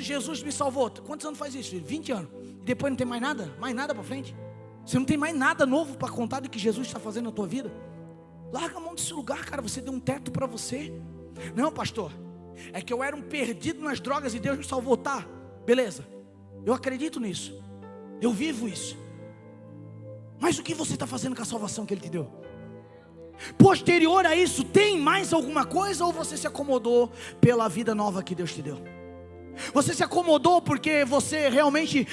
Jesus me salvou. Quantos anos faz isso, filho? 20 anos. E depois não tem mais nada para frente. Você não tem mais nada novo para contar do que Jesus está fazendo na tua vida. Larga a mão desse lugar, cara. Você deu um teto para você. Não, pastor, é que eu era um perdido nas drogas e Deus me salvou. Tá, beleza, eu acredito nisso, eu vivo isso. Mas o que você está fazendo com a salvação que Ele te deu? Posterior a isso, tem mais alguma coisa? Ou você se acomodou pela vida nova que Deus te deu? Você se acomodou porque você realmente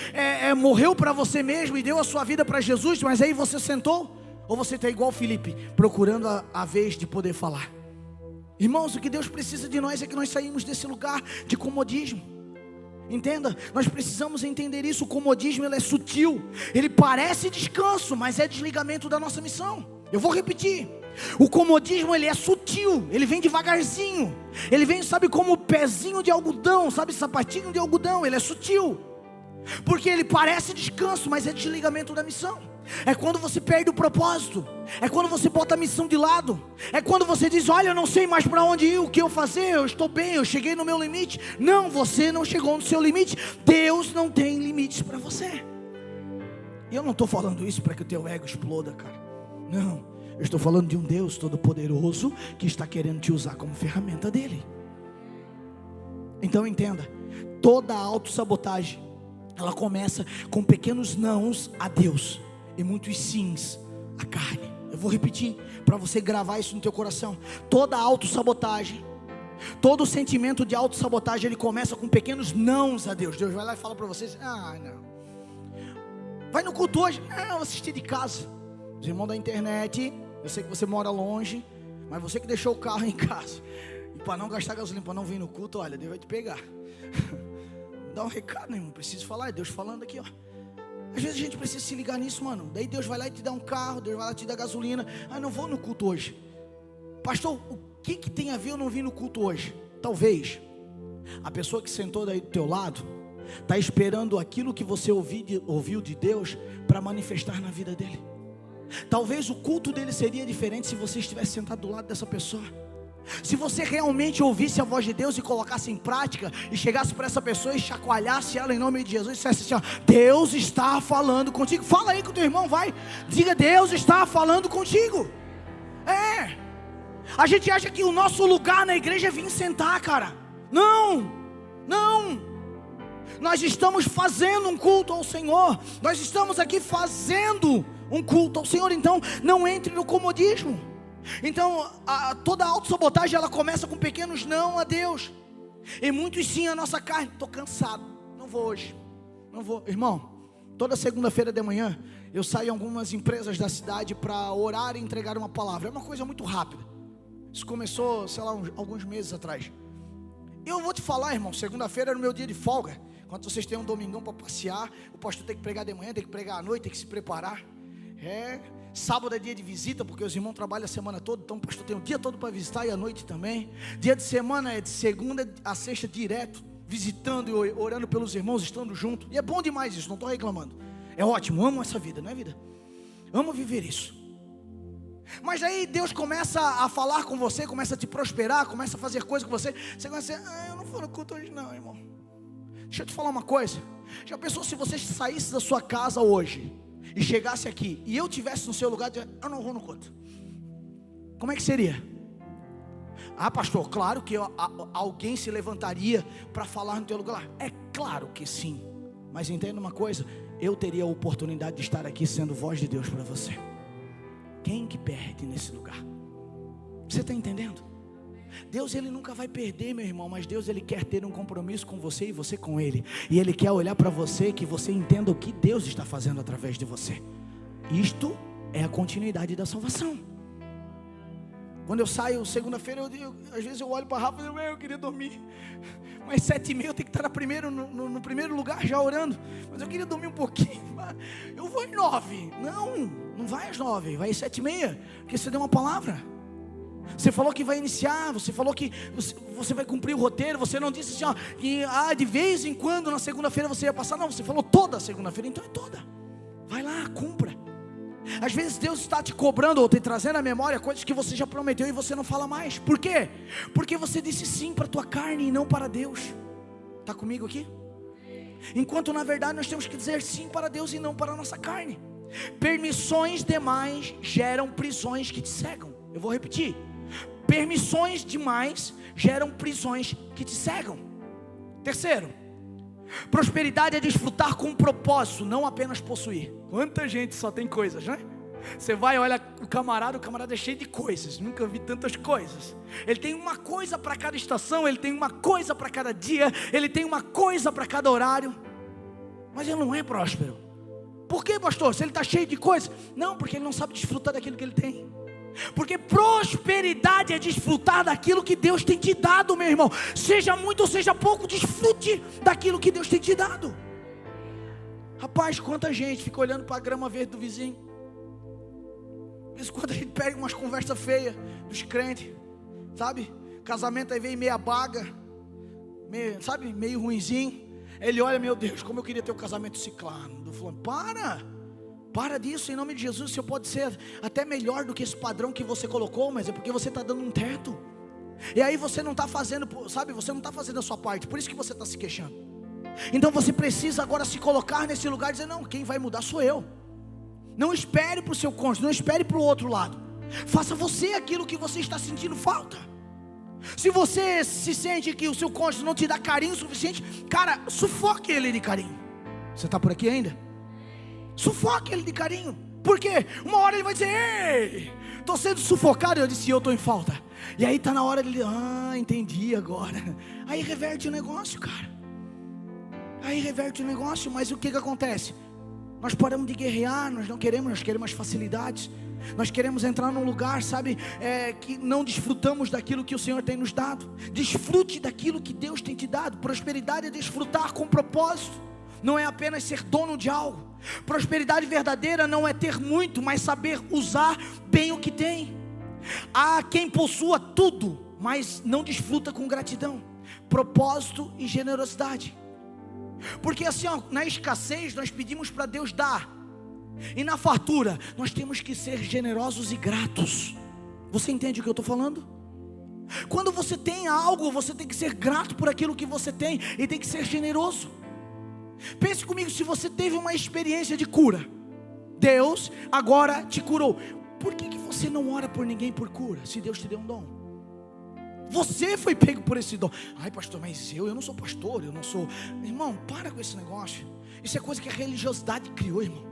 morreu para você mesmo e deu a sua vida para Jesus, mas aí você sentou? Ou você está igual Felipe, procurando a vez de poder falar? Irmãos, o que Deus precisa de nós é que nós saímos desse lugar de comodismo. Entenda, nós precisamos entender isso. O comodismo, ele é sutil, ele parece descanso, mas é desligamento da nossa missão. Eu vou repetir, o comodismo, ele é sutil, ele vem devagarzinho, ele vem, sabe, como pezinho de algodão, sabe, sapatinho de algodão, ele é sutil, porque ele parece descanso, mas é desligamento da missão. É quando você perde o propósito, é quando você bota a missão de lado, é quando você diz, olha, eu não sei mais para onde ir, o que eu fazer, eu estou bem, eu cheguei no meu limite. Não, você não chegou no seu limite. Deus não tem limites para você. E eu não estou falando isso para que o teu ego exploda, cara. Não, eu estou falando de um Deus todo-poderoso que está querendo te usar como ferramenta dele. Então entenda, toda autossabotagem, ela começa com pequenos nãos a Deus e muitos sims à carne. Eu vou repetir para você gravar isso no teu coração. Toda autossabotagem, todo sentimento de autossabotagem, ele começa com pequenos nãos a Deus. Deus vai lá e fala para vocês, não, vai no culto hoje, não, eu assisti de casa. Os irmãos da internet, eu sei que você mora longe, mas você que deixou o carro em casa, e para não gastar gasolina, para não vir no culto, olha, Deus vai te pegar. Dá um recado, né, irmão? Preciso falar, é Deus falando aqui, ó. Às vezes a gente precisa se ligar nisso, mano. Daí Deus vai lá e te dá um carro, Deus vai lá e te dá gasolina. Não vou no culto hoje. Pastor, o que tem a ver eu não vir no culto hoje? Talvez a pessoa que sentou daí do teu lado está esperando aquilo que você ouviu de Deus para manifestar na vida dele. Talvez o culto dele seria diferente se você estivesse sentado do lado dessa pessoa. Se você realmente ouvisse a voz de Deus e colocasse em prática, e chegasse para essa pessoa e chacoalhasse ela em nome de Jesus, e dissesse assim, Deus está falando contigo. Fala aí com o teu irmão, vai, diga, Deus está falando contigo. A gente acha que o nosso lugar na igreja é vir sentar, cara. Não, nós estamos fazendo um culto ao Senhor, nós estamos aqui fazendo um culto ao Senhor. Então não entre no comodismo. Então toda a autossabotagem, ela começa com pequenos não a Deus, e muitos sim a nossa carne. Estou cansado, não vou hoje, não vou. Irmão, toda segunda-feira de manhã eu saio em algumas empresas da cidade para orar e entregar uma palavra. É uma coisa muito rápida. Isso começou, sei lá, alguns meses atrás. Eu vou te falar, irmão, segunda-feira era o meu dia de folga. Quando vocês têm um domingão para passear, o pastor tem que pregar de manhã, tem que pregar à noite, tem que se preparar. Sábado é dia de visita, porque os irmãos trabalham a semana toda, então o pastor tem o dia todo para visitar e a noite também. Dia de semana é de segunda a sexta direto, visitando e orando pelos irmãos, estando junto. E é bom demais isso, não estou reclamando. É ótimo, amo essa vida, não é vida? Amo viver isso. Mas aí Deus começa a falar com você, começa a te prosperar, começa a fazer coisas com você. Você começa a dizer, eu não vou no culto hoje não, irmão. Deixa eu te falar uma coisa. Já pensou se você saísse da sua casa hoje e chegasse aqui, e eu tivesse no seu lugar, eu não vou no culto? Como é que seria? Pastor, claro que alguém se levantaria para falar no teu lugar. É claro que sim. Mas entenda uma coisa, eu teria a oportunidade de estar aqui sendo voz de Deus para você. Quem que perde nesse lugar? Você está entendendo? Deus, ele nunca vai perder, meu irmão, mas Deus, ele quer ter um compromisso com você e você com ele, e ele quer olhar para você, que você entenda o que Deus está fazendo através de você. Isto é a continuidade da salvação. Quando eu saio segunda-feira, às vezes eu olho para Rafa e digo, eu queria dormir, mas 7h30 eu tenho que estar no primeiro lugar já orando, mas eu queria dormir um pouquinho. Eu vou às 9, não vai às 9, vai às 7h30, porque você deu uma palavra. Você falou que vai iniciar, você falou que você vai cumprir o roteiro. Você não disse assim, que de vez em quando na segunda-feira você ia passar. Não, você falou toda segunda-feira, então é toda. Vai lá, cumpra. Às vezes Deus está te cobrando ou te trazendo à memória coisas que você já prometeu e você não fala mais. Por quê? Porque você disse sim para a tua carne e não para Deus. Está comigo aqui? Enquanto na verdade nós temos que dizer sim para Deus e não para a nossa carne. Permissões demais geram prisões que te cegam. Eu vou repetir. Permissões demais geram prisões que te cegam. Terceiro, prosperidade é desfrutar com um propósito, não apenas possuir. Quanta gente só tem coisas, né? Você vai, olha o camarada é cheio de coisas. Nunca vi tantas coisas. Ele tem uma coisa para cada estação, ele tem uma coisa para cada dia, ele tem uma coisa para cada horário. Mas ele não é próspero. Por quê, pastor? Se ele está cheio de coisas? Não, porque ele não sabe desfrutar daquilo que ele tem. Porque prosperidade é desfrutar daquilo que Deus tem te dado, meu irmão. Seja muito ou seja pouco, desfrute daquilo que Deus tem te dado. Rapaz, quanta gente fica olhando para a grama verde do vizinho. De vez em quando a gente pega umas conversas feias dos crentes, sabe? Casamento aí vem meia baga, meio ruinzinho. Ele olha, meu Deus, como eu queria ter o casamento ciclano. Do fulano, para disso, em nome de Jesus. O Senhor pode ser até melhor do que esse padrão que você colocou, mas é porque você está dando um teto. E aí você não está fazendo, sabe, você não está fazendo a sua parte, por isso que você está se queixando. Então você precisa agora se colocar nesse lugar e dizer, não, quem vai mudar sou eu. Não espere para o seu cônjuge, não espere para o outro lado. Faça você aquilo que você está sentindo falta. Se você se sente que o seu cônjuge não te dá carinho suficiente, cara, sufoque ele de carinho. Você está por aqui ainda? Sufoque ele de carinho. Por quê? Uma hora ele vai dizer, ei, estou sendo sufocado. Eu disse, eu estou em falta. E aí está na hora dele, entendi agora. Aí reverte o negócio, cara. Aí reverte o negócio, mas o que acontece? Nós paramos de guerrear, nós queremos facilidades. Nós queremos entrar num lugar, sabe, que não desfrutamos daquilo que o Senhor tem nos dado. Desfrute daquilo que Deus tem te dado. Prosperidade é desfrutar com propósito, não é apenas ser dono de algo. Prosperidade verdadeira não é ter muito, mas saber usar bem o que tem. Há quem possua tudo, mas não desfruta com gratidão, propósito e generosidade. Porque assim, na escassez nós pedimos para Deus dar, e na fartura nós temos que ser generosos e gratos. Você entende o que eu estou falando? Quando você tem algo, você tem que ser grato por aquilo que você tem, e tem que ser generoso. Pense comigo, se você teve uma experiência de cura, Deus agora te curou, por que você não ora por ninguém por cura, se Deus te deu um dom? Você foi pego por esse dom. Ai pastor, mas eu não sou pastor, eu não sou. Irmão, para com esse negócio. Isso é coisa que a religiosidade criou, irmão.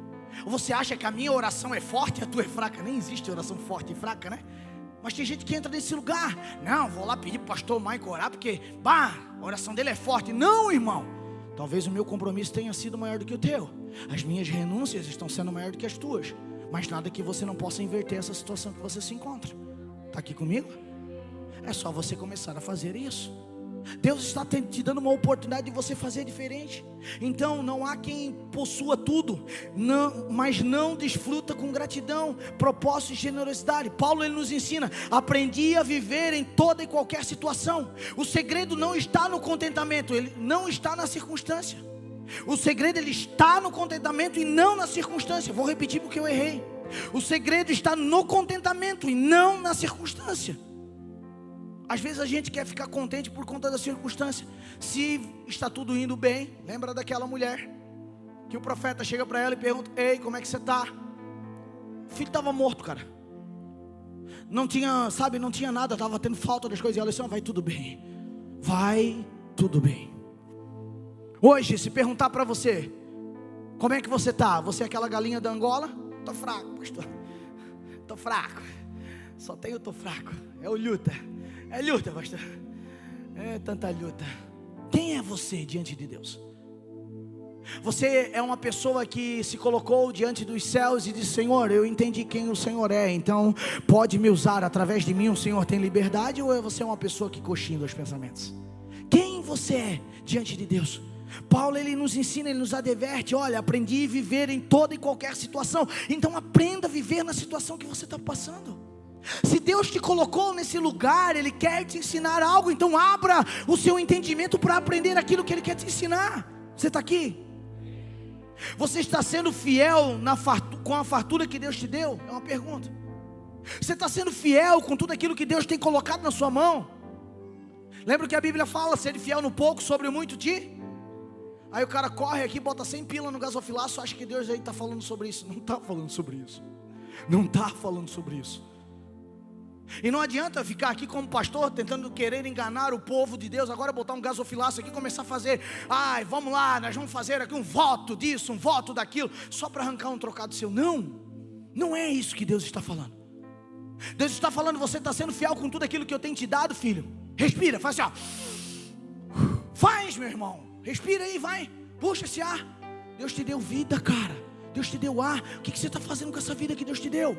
Ou você acha que a minha oração é forte e a tua é fraca? Nem existe oração forte e fraca, né? Mas tem gente que entra nesse lugar. Não, vou lá pedir para o pastor Maico orar, porque a oração dele é forte. Não, irmão. Talvez o meu compromisso tenha sido maior do que o teu. As minhas renúncias estão sendo maior do que as tuas. Mas nada que você não possa inverter essa situação que você se encontra. Está aqui comigo? É só você começar a fazer isso. Deus está te dando uma oportunidade de você fazer diferente. Então não há quem possua tudo, mas não desfruta com gratidão, propósito e generosidade. Paulo ele nos ensina, aprendi a viver em toda e qualquer situação. O segredo não está no contentamento, ele não está na circunstância. O segredo ele está no contentamento e não na circunstância. Vou repetir porque eu errei. O segredo está no contentamento e não na circunstância. Às vezes a gente quer ficar contente por conta da circunstância. Se está tudo indo bem, lembra daquela mulher que o profeta chega para ela e pergunta, ei, como é que você está? O filho estava morto, cara. Não tinha, não tinha nada, estava tendo falta das coisas. E ela disse, vai tudo bem. Vai tudo bem. Hoje, se perguntar para você, como é que você está? Você é aquela galinha da Angola? Estou fraco, pastor. Estou fraco. Só tenho, estou fraco. É o luta. É luta, pastor. É tanta luta. Quem é você diante de Deus? Você é uma pessoa que se colocou diante dos céus e disse, Senhor, eu entendi quem o Senhor é, então pode me usar, através de mim o Senhor tem liberdade? Ou você é uma pessoa que coxinha os pensamentos? Quem você é diante de Deus? Paulo ele nos ensina, ele nos adverte, olha, aprendi a viver em toda e qualquer situação. Então aprenda a viver na situação que você está passando. Se Deus te colocou nesse lugar, Ele quer te ensinar algo, então abra o seu entendimento para aprender aquilo que Ele quer te ensinar. Você está aqui? Você está sendo fiel com a fartura que Deus te deu? É uma pergunta. Você está sendo fiel com tudo aquilo que Deus tem colocado na sua mão? Lembra que a Bíblia fala, ser fiel no pouco, sobre o muito te... Aí o cara corre aqui, bota 100 pila no gasofilaço, acha que Deus aí está falando sobre isso. Não está falando sobre isso. Não está falando sobre isso. E não adianta ficar aqui como pastor, tentando querer enganar o povo de Deus. Agora botar um gasofilaço aqui e começar a fazer, ai, vamos lá, nós vamos fazer aqui um voto disso, um voto daquilo, só para arrancar um trocado seu. Não é isso que Deus está falando. Deus está falando, você está sendo fiel com tudo aquilo que eu tenho te dado, filho. Respira, faz assim, ó. Faz, meu irmão. Respira aí, vai. Puxa esse ar. Deus te deu vida, cara. Deus te deu ar. O que você está fazendo com essa vida que Deus te deu?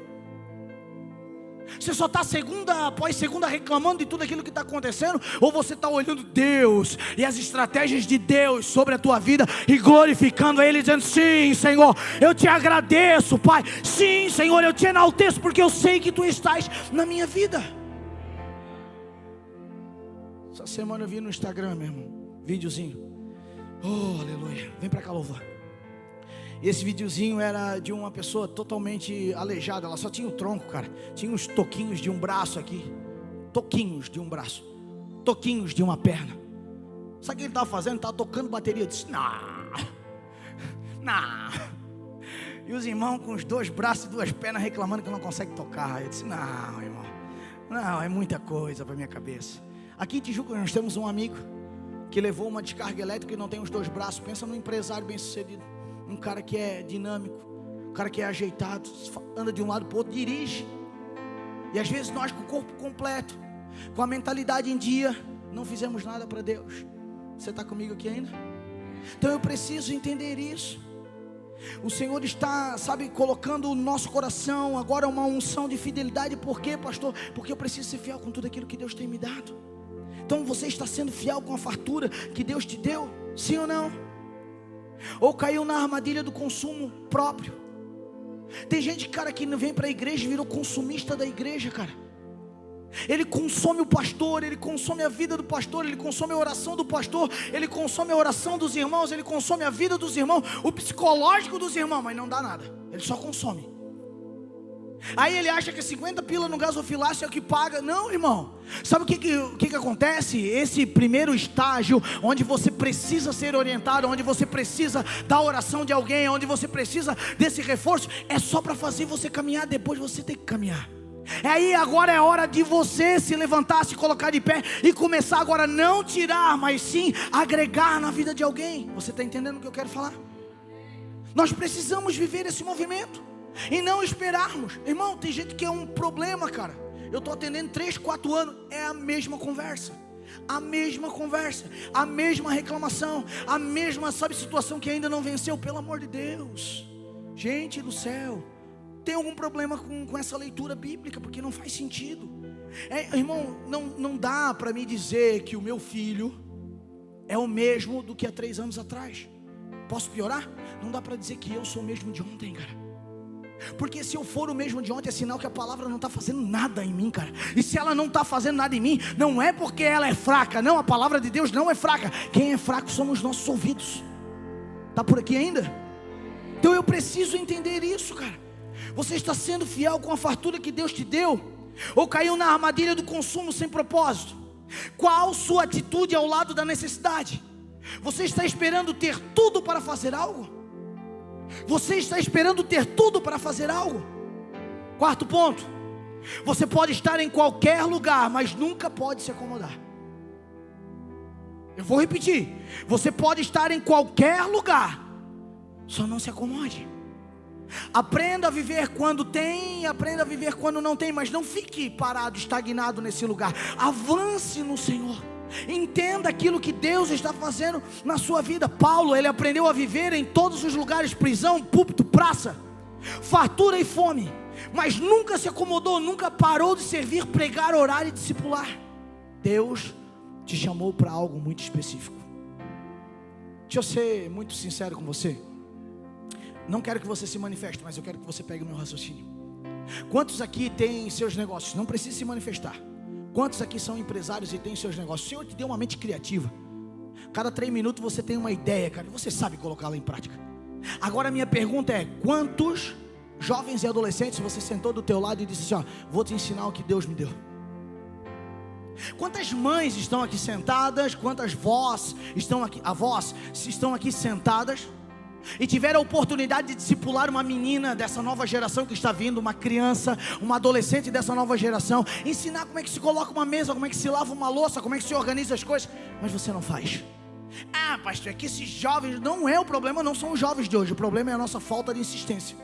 Você só está segunda após segunda reclamando de tudo aquilo que está acontecendo? Ou você está olhando Deus e as estratégias de Deus sobre a tua vida e glorificando a Ele, dizendo, sim, Senhor, eu te agradeço, Pai. Sim, Senhor, eu te enalteço, porque eu sei que Tu estás na minha vida. Essa semana eu vi no Instagram, meu irmão, videozinho. Oh, aleluia. Vem para cá, louvor. Esse videozinho era de uma pessoa totalmente aleijada. Ela só tinha o tronco, cara. Tinha uns toquinhos de um braço aqui. Toquinhos de um braço. Toquinhos de uma perna. Sabe o que ele estava fazendo? Ele estava tocando bateria. Eu disse, não. E os irmãos com os 2 braços e 2 pernas reclamando que não consegue tocar. Eu disse, não, irmão. Não, é muita coisa para minha cabeça. Aqui em Tijuca nós temos um amigo que levou uma descarga elétrica e não tem os 2 braços. Pensa num empresário bem sucedido. Um cara que é dinâmico, um cara que é ajeitado, anda de um lado para o outro, dirige. E às vezes nós com o corpo completo, com a mentalidade em dia, não fizemos nada para Deus. Você está comigo aqui ainda? Então eu preciso entender isso. O Senhor está, colocando no nosso coração agora uma unção de fidelidade. Por quê, pastor? Porque eu preciso ser fiel com tudo aquilo que Deus tem me dado. Então você está sendo fiel com a fartura que Deus te deu? Sim ou não? Ou caiu na armadilha do consumo próprio? Tem gente, cara, que não vem para a igreja e virou consumista da igreja, cara. Ele consome o pastor, ele consome a vida do pastor, ele consome a oração do pastor, ele consome a oração dos irmãos, ele consome a vida dos irmãos, o psicológico dos irmãos, mas não dá nada, ele só consome. Aí ele acha que 50 pila no gasofilácio é o que paga. Não, irmão. Sabe o que acontece? Esse primeiro estágio, onde você precisa ser orientado, onde você precisa da oração de alguém, onde você precisa desse reforço, é só para fazer você caminhar. Depois você tem que caminhar. Aí agora é hora de você se levantar, se colocar de pé e começar agora, não tirar, mas sim agregar na vida de alguém. Você está entendendo o que eu quero falar? Nós precisamos viver esse movimento e não esperarmos. Irmão, tem gente que é um problema, cara. Eu estou atendendo 3, 4 anos. É a mesma conversa. A mesma reclamação, a mesma, situação que ainda não venceu. Pelo amor de Deus, gente do céu, tem algum problema com essa leitura bíblica? Porque não faz sentido. Irmão, não dá para me dizer que o meu filho é o mesmo do que há 3 anos atrás. Posso piorar? Não dá para dizer que eu sou o mesmo de ontem, cara. Porque se eu for o mesmo de ontem, é sinal que a palavra não está fazendo nada em mim, cara. E se ela não está fazendo nada em mim, não é porque ela é fraca. Não, a palavra de Deus não é fraca. Quem é fraco somos os nossos ouvidos. Está por aqui ainda? Então eu preciso entender isso, cara. Você está sendo fiel com a fartura que Deus te deu? Ou caiu na armadilha do consumo sem propósito? Qual sua atitude ao lado da necessidade? Você está esperando ter tudo para fazer algo? Você está esperando ter tudo para fazer algo? 4º ponto: você pode estar em qualquer lugar, mas nunca pode se acomodar. Eu vou repetir: você pode estar em qualquer lugar, só não se acomode. Aprenda a viver quando tem, aprenda a viver quando não tem, mas não fique parado, estagnado nesse lugar. Avance no Senhor. Entenda aquilo que Deus está fazendo na sua vida. Paulo, ele aprendeu a viver em todos os lugares: prisão, púlpito, praça, fartura e fome. Mas nunca se acomodou, nunca parou de servir, pregar, orar e discipular. Deus te chamou para algo muito específico. Deixa eu ser muito sincero com você. Não quero que você se manifeste, mas eu quero que você pegue o meu raciocínio. Quantos aqui têm seus negócios? Não precisa se manifestar. Quantos aqui são empresários e têm seus negócios? O Senhor te deu uma mente criativa. Cada 3 minutos você tem uma ideia, cara, e você sabe colocá-la em prática. Agora a minha pergunta é: quantos jovens e adolescentes você sentou do teu lado e disse assim, ó, vou te ensinar o que Deus me deu? Quantas mães estão aqui sentadas? Quantas avós estão aqui sentadas e tiveram a oportunidade de discipular uma menina dessa nova geração que está vindo, uma criança, uma adolescente dessa nova geração, ensinar como é que se coloca uma mesa, como é que se lava uma louça, como é que se organiza as coisas, mas você não faz. Ah, pastor, é que esses jovens, não é o problema, não são os jovens de hoje, o problema é a nossa falta de insistência.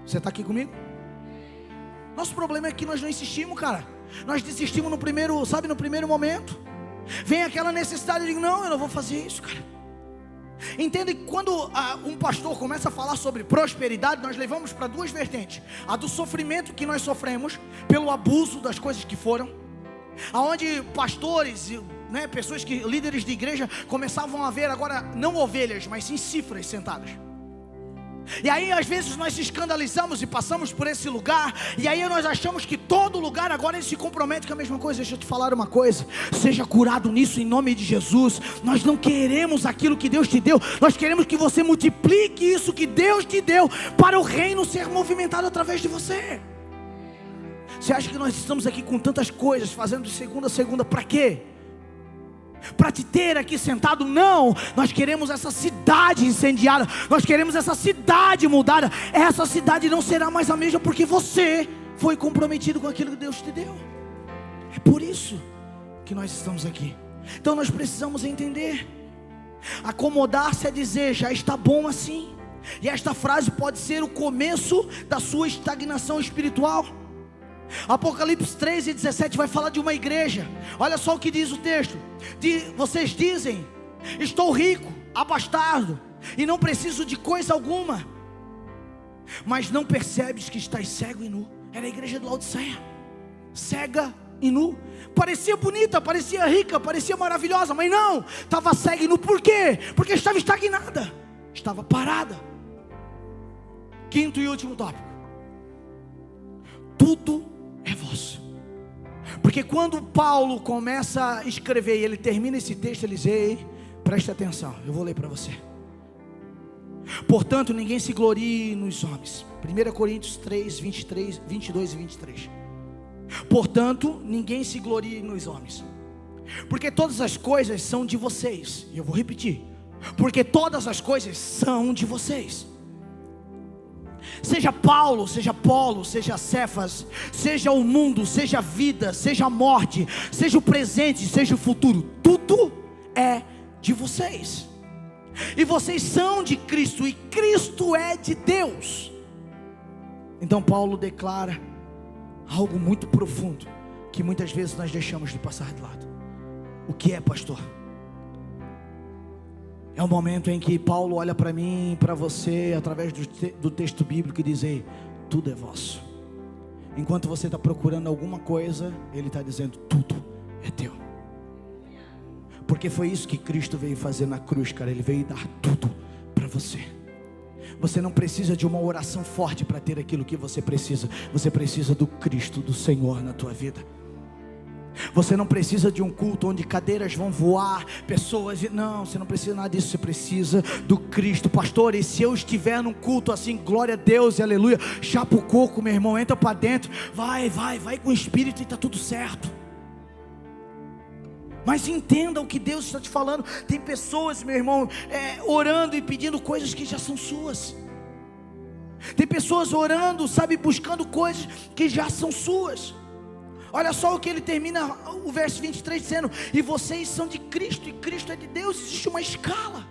Você está aqui comigo? Nosso problema é que nós não insistimos, cara. Nós desistimos no primeiro momento. Vem aquela necessidade de, não, eu não vou fazer isso, cara. Entende que quando um pastor começa a falar sobre prosperidade, nós levamos para duas vertentes: a do sofrimento que nós sofremos pelo abuso das coisas que foram, aonde pastores, pessoas que, líderes de igreja, começavam a ver agora não ovelhas, mas sim cifras sentadas. E aí às vezes nós se escandalizamos e passamos por esse lugar, e aí nós achamos que todo lugar agora ele se compromete com a mesma coisa. Deixa eu te falar uma coisa: seja curado nisso em nome de Jesus. Nós não queremos aquilo que Deus te deu, nós queremos que você multiplique isso que Deus te deu, para o reino ser movimentado através de você. Você acha que nós estamos aqui com tantas coisas, fazendo de segunda a segunda, para quê? Para te ter aqui sentado? Não, nós queremos essa cidade incendiada, nós queremos essa cidade mudada. Essa cidade não será mais a mesma, porque você foi comprometido com aquilo que Deus te deu. É por isso que nós estamos aqui. Então nós precisamos entender. Acomodar-se a dizer, já está bom assim. E esta frase pode ser o começo da sua estagnação espiritual. Apocalipse 3:17 vai falar de uma igreja. Olha só o que diz o texto: vocês dizem, estou rico, abastado, e não preciso de coisa alguma, mas não percebes que estás cego e nu. Era a igreja de Laodiceia, cega e nu. Parecia bonita, parecia rica, parecia maravilhosa, mas não, estava cega e nu. Por quê? Porque estava estagnada, estava parada. Quinto e último tópico: tudo é vosso. Porque quando Paulo começa a escrever e ele termina esse texto, ele diz: ei, preste atenção, eu vou ler para você. Portanto, ninguém se glorie nos homens. 1 Coríntios 3, 22 e 23. Portanto, ninguém se glorie nos homens, porque todas as coisas são de vocês. E eu vou repetir: porque todas as coisas são de vocês. Seja Paulo, seja Apolo, seja Cefas, seja o mundo, seja a vida, seja a morte, seja o presente, seja o futuro, tudo é de vocês. E vocês são de Cristo, e Cristo é de Deus. Então Paulo declara algo muito profundo, que muitas vezes nós deixamos de passar de lado. O que é, pastor? É o momento em que Paulo olha para mim e para você, através do texto bíblico, e diz: ei, tudo é vosso. Enquanto você está procurando alguma coisa, ele está dizendo: tudo é teu. Porque foi isso que Cristo veio fazer na cruz, cara. Ele veio dar tudo para você. Você não precisa de uma oração forte para ter aquilo que você precisa. Você precisa do Cristo, do Senhor na tua vida. Você não precisa de um culto onde cadeiras vão voar, pessoas, não, você não precisa nada disso. Você precisa do Cristo. Pastor, e se eu estiver num culto assim, glória a Deus e aleluia, chapa o coco, meu irmão, entra para dentro, vai com o Espírito e está tudo certo. Mas entenda o que Deus está te falando. Tem pessoas, meu irmão, orando e pedindo coisas que já são suas. Tem pessoas orando, sabe, buscando coisas que já são suas. Olha só o que ele termina o verso 23 dizendo: e vocês são de Cristo, e Cristo é de Deus. Existe uma escala.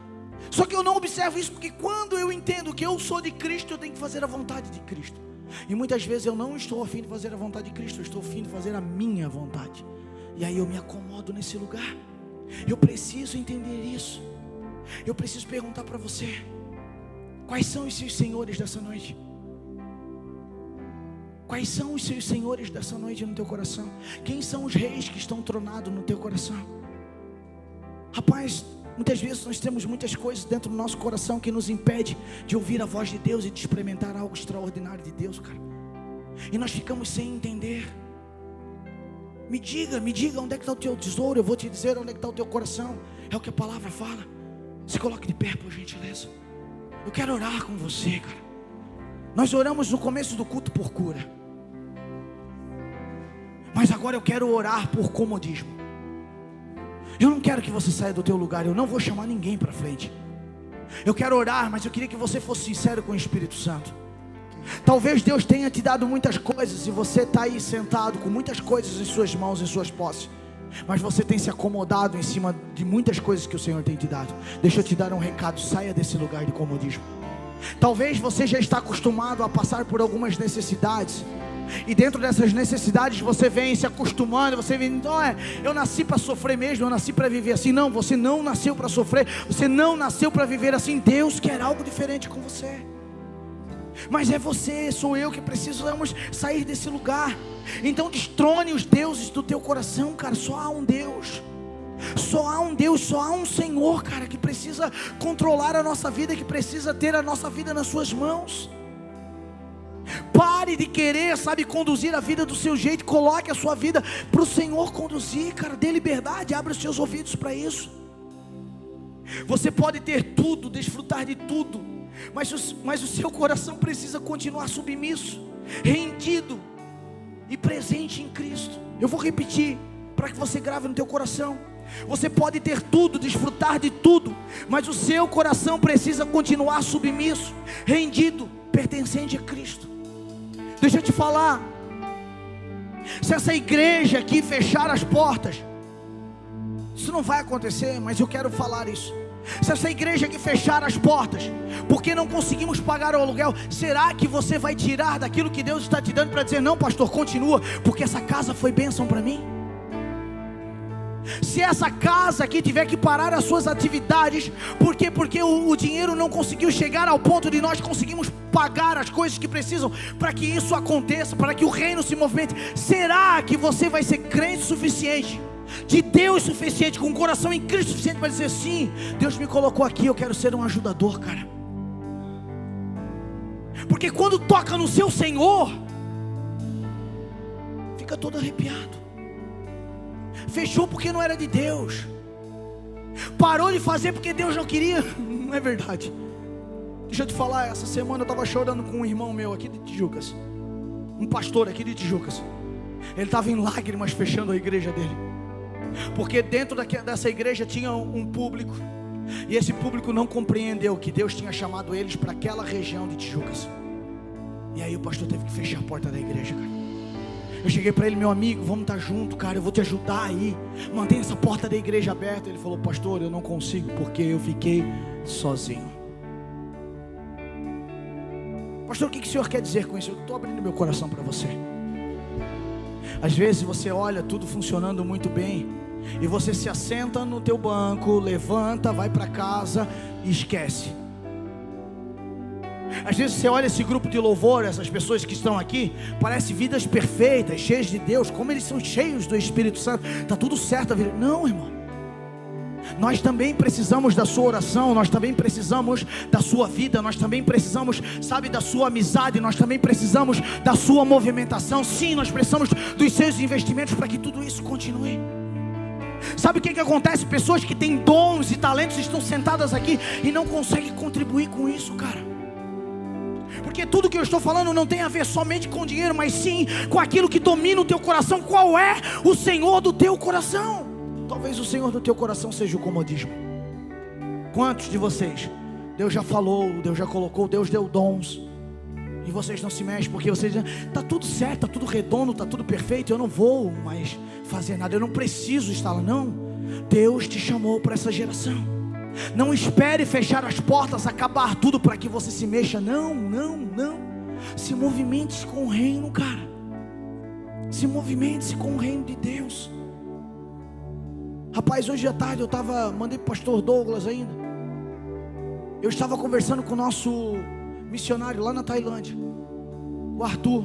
Só que eu não observo isso, porque quando eu entendo que eu sou de Cristo, eu tenho que fazer a vontade de Cristo. E muitas vezes eu não estou a fim de fazer a vontade de Cristo, eu estou a fim de fazer a minha vontade. E aí eu me acomodo nesse lugar. Eu preciso entender isso. Eu preciso perguntar para você: quais são os seus senhores dessa noite? Quais são os seus senhores dessa noite no teu coração? Quem são os reis que estão tronados no teu coração? Rapaz, muitas vezes nós temos muitas coisas dentro do nosso coração que nos impede de ouvir a voz de Deus e de experimentar algo extraordinário de Deus, cara. E nós ficamos sem entender. Me diga onde é que está o teu tesouro. Eu vou te dizer onde é que está o teu coração. É o que a palavra fala. Se coloque de pé, por gentileza. Eu quero orar com você, cara. Nós oramos no começo do culto por cura, mas agora eu quero orar por comodismo. Eu não quero que você saia do teu lugar. Eu não vou chamar ninguém para frente. Eu quero orar, mas eu queria que você fosse sincero com o Espírito Santo. Talvez Deus tenha te dado muitas coisas e você está aí sentado com muitas coisas em suas mãos, em suas posses, mas você tem se acomodado em cima de muitas coisas que o Senhor tem te dado. Deixa eu te dar um recado: saia desse lugar de comodismo. Talvez você já está acostumado a passar por algumas necessidades, e dentro dessas necessidades você vem se acostumando, você vem, não, eu nasci para sofrer mesmo, eu nasci para viver assim. Não, você não nasceu para sofrer, você não nasceu para viver assim. Deus quer algo diferente com você, mas é você, sou eu que precisamos sair desse lugar. Então destrone os deuses do teu coração, cara. Só há um Deus, só há um Deus, só há um Senhor, cara, que precisa controlar a nossa vida, que precisa ter a nossa vida nas suas mãos. Pare de querer, conduzir a vida do seu jeito. Coloque a sua vida para o Senhor conduzir, cara. Dê liberdade, abre os seus ouvidos para isso. Você pode ter tudo, desfrutar de tudo, mas o seu coração precisa continuar submisso, rendido e presente em Cristo. Eu vou repetir para que você grave no teu coração. Você pode ter tudo, desfrutar de tudo, mas o seu coração precisa continuar submisso, rendido, pertencente a Cristo. Deixa eu te falar, se essa igreja aqui fechar as portas, isso não vai acontecer, mas eu quero falar isso. Se essa igreja aqui fechar as portas, porque não conseguimos pagar o aluguel, será que você vai tirar daquilo que Deus está te dando para dizer: não, pastor, continua, porque essa casa foi bênção para mim? Se essa casa aqui tiver que parar as suas atividades, porque o dinheiro não conseguiu chegar ao ponto de nós conseguimos pagar as coisas que precisam para que isso aconteça, para que o reino se movimente, será que você vai ser crente suficiente, de Deus suficiente, com um coração em Cristo suficiente para dizer: sim, Deus me colocou aqui, eu quero ser um ajudador, cara? Porque quando toca no seu Senhor, fica todo arrepiado. Fechou porque não era de Deus, parou de fazer porque Deus não queria. Não é verdade? Deixa eu te falar, essa semana eu estava chorando com um irmão meu aqui de Tijucas, um pastor aqui de Tijucas. Ele estava em lágrimas fechando a igreja dele, porque dentro dessa igreja tinha um público, e esse público não compreendeu que Deus tinha chamado eles para aquela região de Tijucas. E aí o pastor teve que fechar a porta da igreja, cara. Eu cheguei para ele: meu amigo, vamos estar junto, cara, eu vou te ajudar aí, mantenha essa porta da igreja aberta. Ele falou: pastor, eu não consigo, porque eu fiquei sozinho. Pastor, o que o senhor quer dizer com isso? Eu estou abrindo meu coração para você. Às vezes você olha tudo funcionando muito bem, e você se assenta no teu banco, levanta, vai para casa e esquece. Às vezes você olha esse grupo de louvor, essas pessoas que estão aqui, parece vidas perfeitas, cheias de Deus, como eles são cheios do Espírito Santo, está tudo certo a vida. Não, irmão, nós também precisamos da sua oração, nós também precisamos da sua vida, nós também precisamos, da sua amizade, nós também precisamos da sua movimentação. Sim, nós precisamos dos seus investimentos para que tudo isso continue. Sabe o que acontece? Pessoas que têm dons e talentos estão sentadas aqui e não conseguem contribuir com isso, cara. Porque tudo que eu estou falando não tem a ver somente com dinheiro, mas sim com aquilo que domina o teu coração. Qual é o Senhor do teu coração? Talvez o Senhor do teu coração seja o comodismo. Quantos de vocês, Deus já falou, Deus já colocou, Deus deu dons, e vocês não se mexem, porque vocês dizem: está tudo certo, está tudo redondo, está tudo perfeito, eu não vou mais fazer nada, eu não preciso estar lá. Não, Deus te chamou para essa geração. Não espere fechar as portas, acabar tudo para que você se mexa. Não, não, não. Se movimente com o reino, cara. Se movimente com o reino de Deus. Rapaz, hoje à tarde mandei para o pastor Douglas ainda. Eu estava conversando com o nosso missionário lá na Tailândia, o Arthur.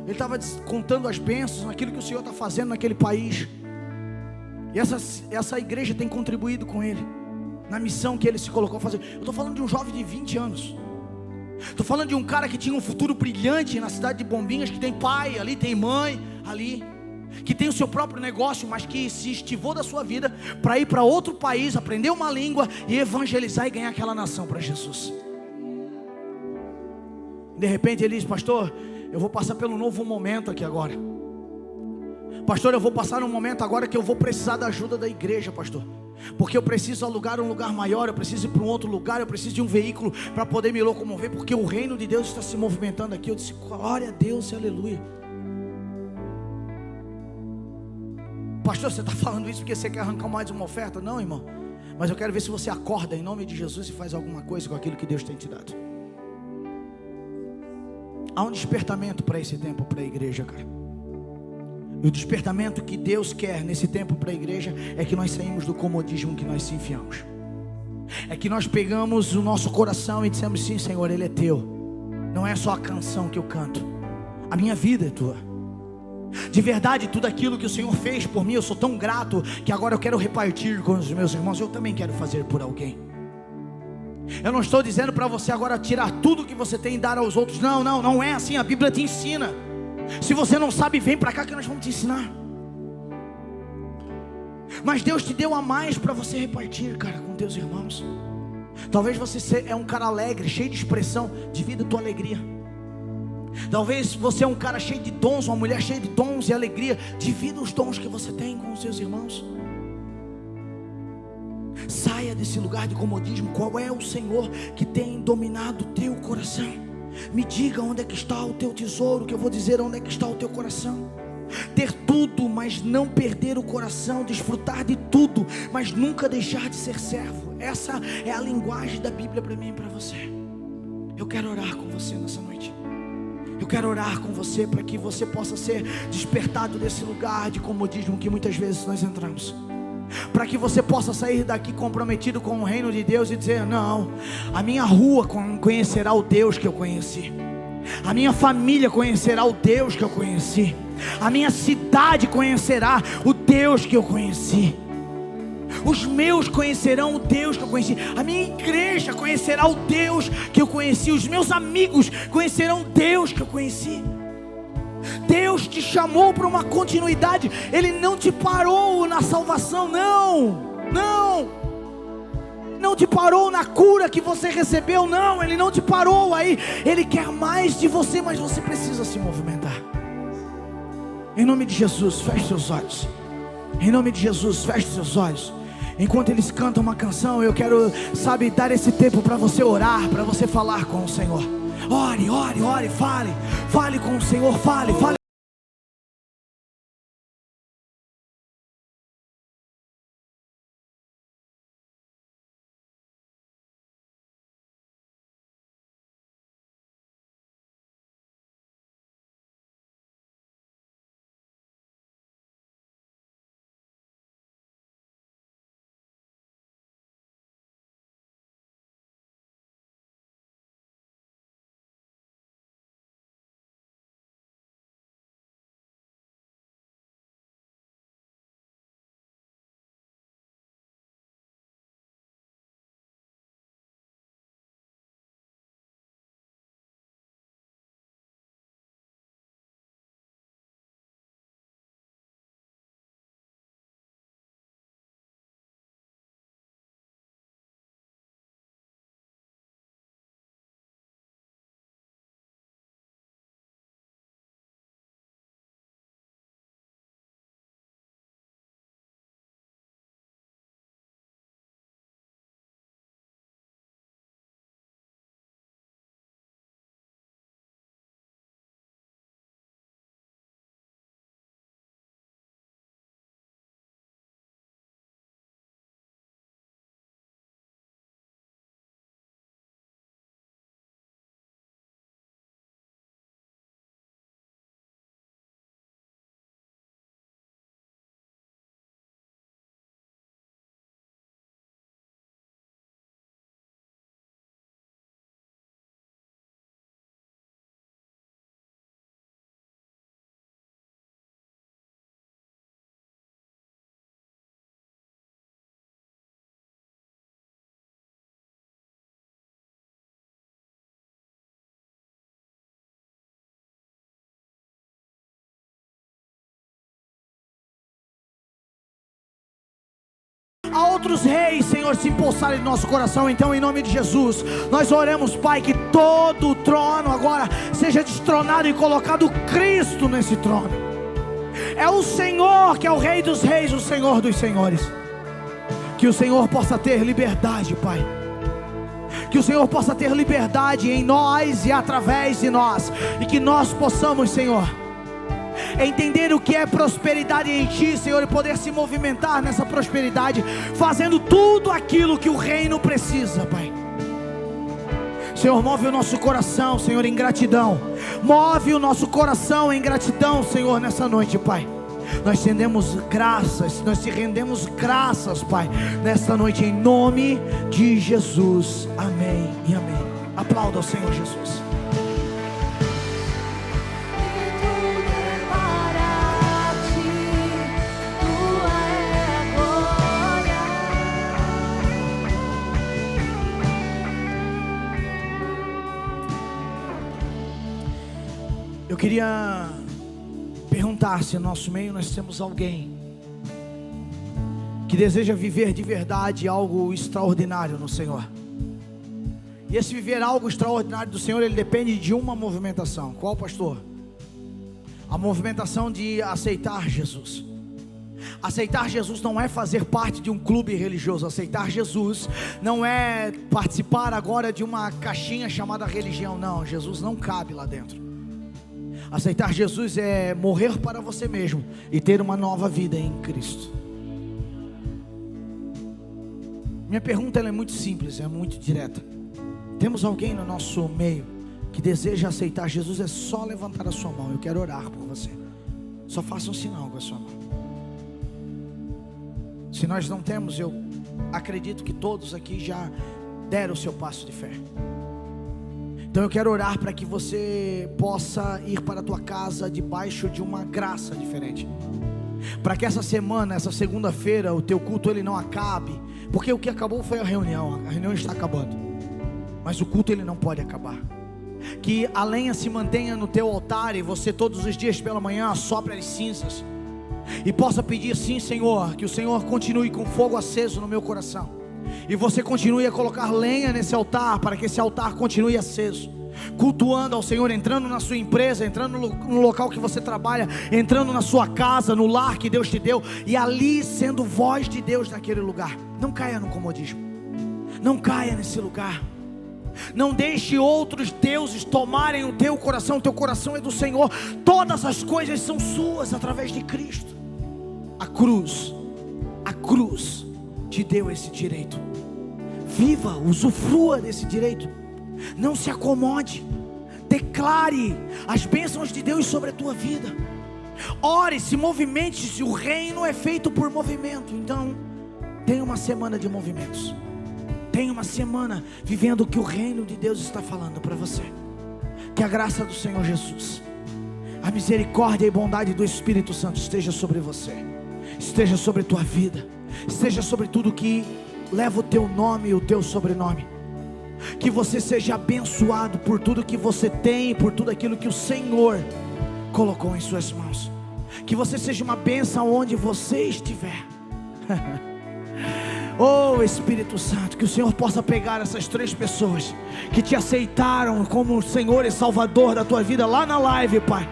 Ele estava contando as bênçãos, naquilo que o Senhor está fazendo naquele país. E essa igreja tem contribuído com ele, na missão que ele se colocou a fazer. Eu estou falando de um jovem de 20 anos. Estou falando de um cara que tinha um futuro brilhante na cidade de Bombinhas, que tem pai ali, tem mãe ali, que tem o seu próprio negócio, mas que se estivou da sua vida para ir para outro país, aprender uma língua e evangelizar e ganhar aquela nação para Jesus. De repente ele diz: pastor, eu vou passar pelo novo momento aqui agora. Pastor, eu vou passar um momento agora que eu vou precisar da ajuda da igreja, pastor. Porque eu preciso alugar um lugar maior, eu preciso ir para um outro lugar, eu preciso de um veículo para poder me locomover, porque o reino de Deus está se movimentando aqui. Eu disse: glória a Deus e aleluia. Pastor, você está falando isso porque você quer arrancar mais uma oferta? Não, irmão, mas eu quero ver se você acorda em nome de Jesus e faz alguma coisa com aquilo que Deus tem te dado. Há um despertamento para esse tempo, para a igreja, cara. E o despertamento que Deus quer nesse tempo para a igreja é que nós saímos do comodismo que nós se enfiamos. É que nós pegamos o nosso coração e dissemos: sim, Senhor, Ele é Teu. Não é só a canção que eu canto, a minha vida é Tua. De verdade, tudo aquilo que o Senhor fez por mim, eu sou tão grato que agora eu quero repartir com os meus irmãos. Eu também quero fazer por alguém. Eu não estou dizendo para você agora tirar tudo que você tem e dar aos outros. Não é assim. A Bíblia te ensina. Se você não sabe, vem para cá que nós vamos te ensinar. Mas Deus te deu a mais para você repartir, cara, com teus irmãos. Talvez você é um cara alegre, cheio de expressão. Divida a tua alegria. Talvez você é um cara cheio de dons, uma mulher cheia de dons e alegria. Divida os dons que você tem com os seus irmãos. Saia desse lugar de comodismo. Qual é o Senhor que tem dominado o teu coração? Me diga onde é que está o teu tesouro, que eu vou dizer onde é que está o teu coração. Ter tudo, mas não perder o coração. Desfrutar de tudo, mas nunca deixar de ser servo. Essa é a linguagem da Bíblia para mim e para você. Eu quero orar com você nessa noite. Eu quero orar com você para que você possa ser despertado desse lugar de comodismo que muitas vezes nós entramos. Para que você possa sair daqui comprometido com o reino de Deus e dizer: não, a minha rua conhecerá o Deus que eu conheci. A minha família conhecerá o Deus que eu conheci. A minha cidade conhecerá o Deus que eu conheci. Os meus conhecerão o Deus que eu conheci. A minha igreja conhecerá o Deus que eu conheci. Os meus amigos conhecerão o Deus que eu conheci. Deus te chamou para uma continuidade. Ele não te parou na salvação. Não te parou na cura que você recebeu. Não, Ele não te parou aí. Ele quer mais de você, mas você precisa se movimentar. Em nome de Jesus, feche seus olhos. Em nome de Jesus, feche seus olhos. Enquanto eles cantam uma canção, eu quero, dar esse tempo para você orar, para você falar com o Senhor. Ore, fale com o Senhor, fale. outros reis, Senhor, se impulsarem no nosso coração. Então, em nome de Jesus, nós oramos, Pai, que todo o trono agora seja destronado e colocado Cristo nesse trono. É o Senhor que é o Rei dos reis, o Senhor dos senhores. Que o Senhor possa ter liberdade, Pai. Que o Senhor possa ter liberdade em nós e através de nós. E que nós possamos, Senhor, entender o que é prosperidade em Ti, Senhor, e poder se movimentar nessa prosperidade, fazendo tudo aquilo que o reino precisa, Pai. Senhor, move o nosso coração, Senhor, em gratidão. Move o nosso coração em gratidão, Senhor, nessa noite, Pai. Nós te rendemos graças, Pai, nesta noite, em nome de Jesus. Amém e amém. Aplauda ao Senhor Jesus. Eu queria perguntar se no nosso meio nós temos alguém que deseja viver de verdade algo extraordinário no Senhor. E esse viver algo extraordinário do Senhor, ele depende de uma movimentação. Qual, pastor? A movimentação de aceitar Jesus. Aceitar Jesus não é fazer parte de um clube religioso. Aceitar Jesus não é participar agora de uma caixinha chamada religião. Não, Jesus não cabe lá dentro. Aceitar Jesus é morrer para você mesmo e ter uma nova vida em Cristo. Minha pergunta ela é muito simples, é muito direta. Temos alguém no nosso meio que deseja aceitar Jesus? É só levantar a sua mão, eu quero orar por você. Só faça um sinal com a sua mão. Se nós não temos, eu acredito que todos aqui já deram o seu passo de fé. Então eu quero orar para que você possa ir para a tua casa debaixo de uma graça diferente. Para que essa semana, essa segunda-feira, o teu culto ele não acabe. Porque o que acabou foi a reunião está acabando. Mas o culto ele não pode acabar. Que a lenha se mantenha no teu altar e você todos os dias pela manhã assopre as cinzas. E possa pedir sim, Senhor, que o Senhor continue com fogo aceso no meu coração. E você continue a colocar lenha nesse altar, para que esse altar continue aceso, cultuando ao Senhor, entrando na sua empresa, entrando no local que você trabalha, entrando na sua casa, no lar que Deus te deu, e ali sendo voz de Deus naquele lugar. Não caia no comodismo, não caia nesse lugar, não deixe outros deuses tomarem o teu coração é do Senhor, todas as coisas são suas através de Cristo. A cruz te deu esse direito. Viva, usufrua desse direito. Não se acomode. Declare as bênçãos de Deus sobre a tua vida. Ore, se movimente. Se o reino é feito por movimento, então tenha uma semana de movimentos. Tenha uma semana vivendo o que o reino de Deus está falando para você. Que a graça do Senhor Jesus, a misericórdia e bondade do Espírito Santo esteja sobre você, esteja sobre a tua vida, esteja sobre tudo que leva o teu nome e o teu sobrenome. Que você seja abençoado por tudo que você tem, por tudo aquilo que o Senhor colocou em suas mãos. Que você seja uma bênção onde você estiver. Oh Espírito Santo, que o Senhor possa pegar essas 3 pessoas que te aceitaram como Senhor e Salvador da tua vida lá na live, Pai.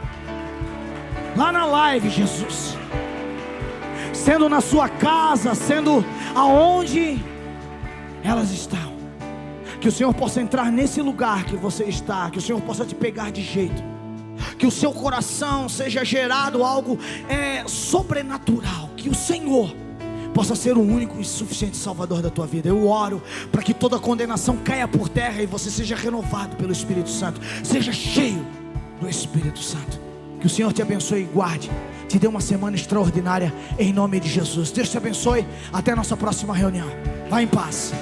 Lá na live, Jesus. Sendo na sua casa, sendo aonde elas estão. Que o Senhor possa entrar nesse lugar que você está. Que o Senhor possa te pegar de jeito. Que o seu coração seja gerado algo sobrenatural. Que o Senhor possa ser o único e suficiente Salvador da tua vida. Eu oro para que toda condenação caia por terra e você seja renovado pelo Espírito Santo. Seja cheio do Espírito Santo. Que o Senhor te abençoe e guarde. Te dê uma semana extraordinária em nome de Jesus. Deus te abençoe. Até a nossa próxima reunião. Vá em paz.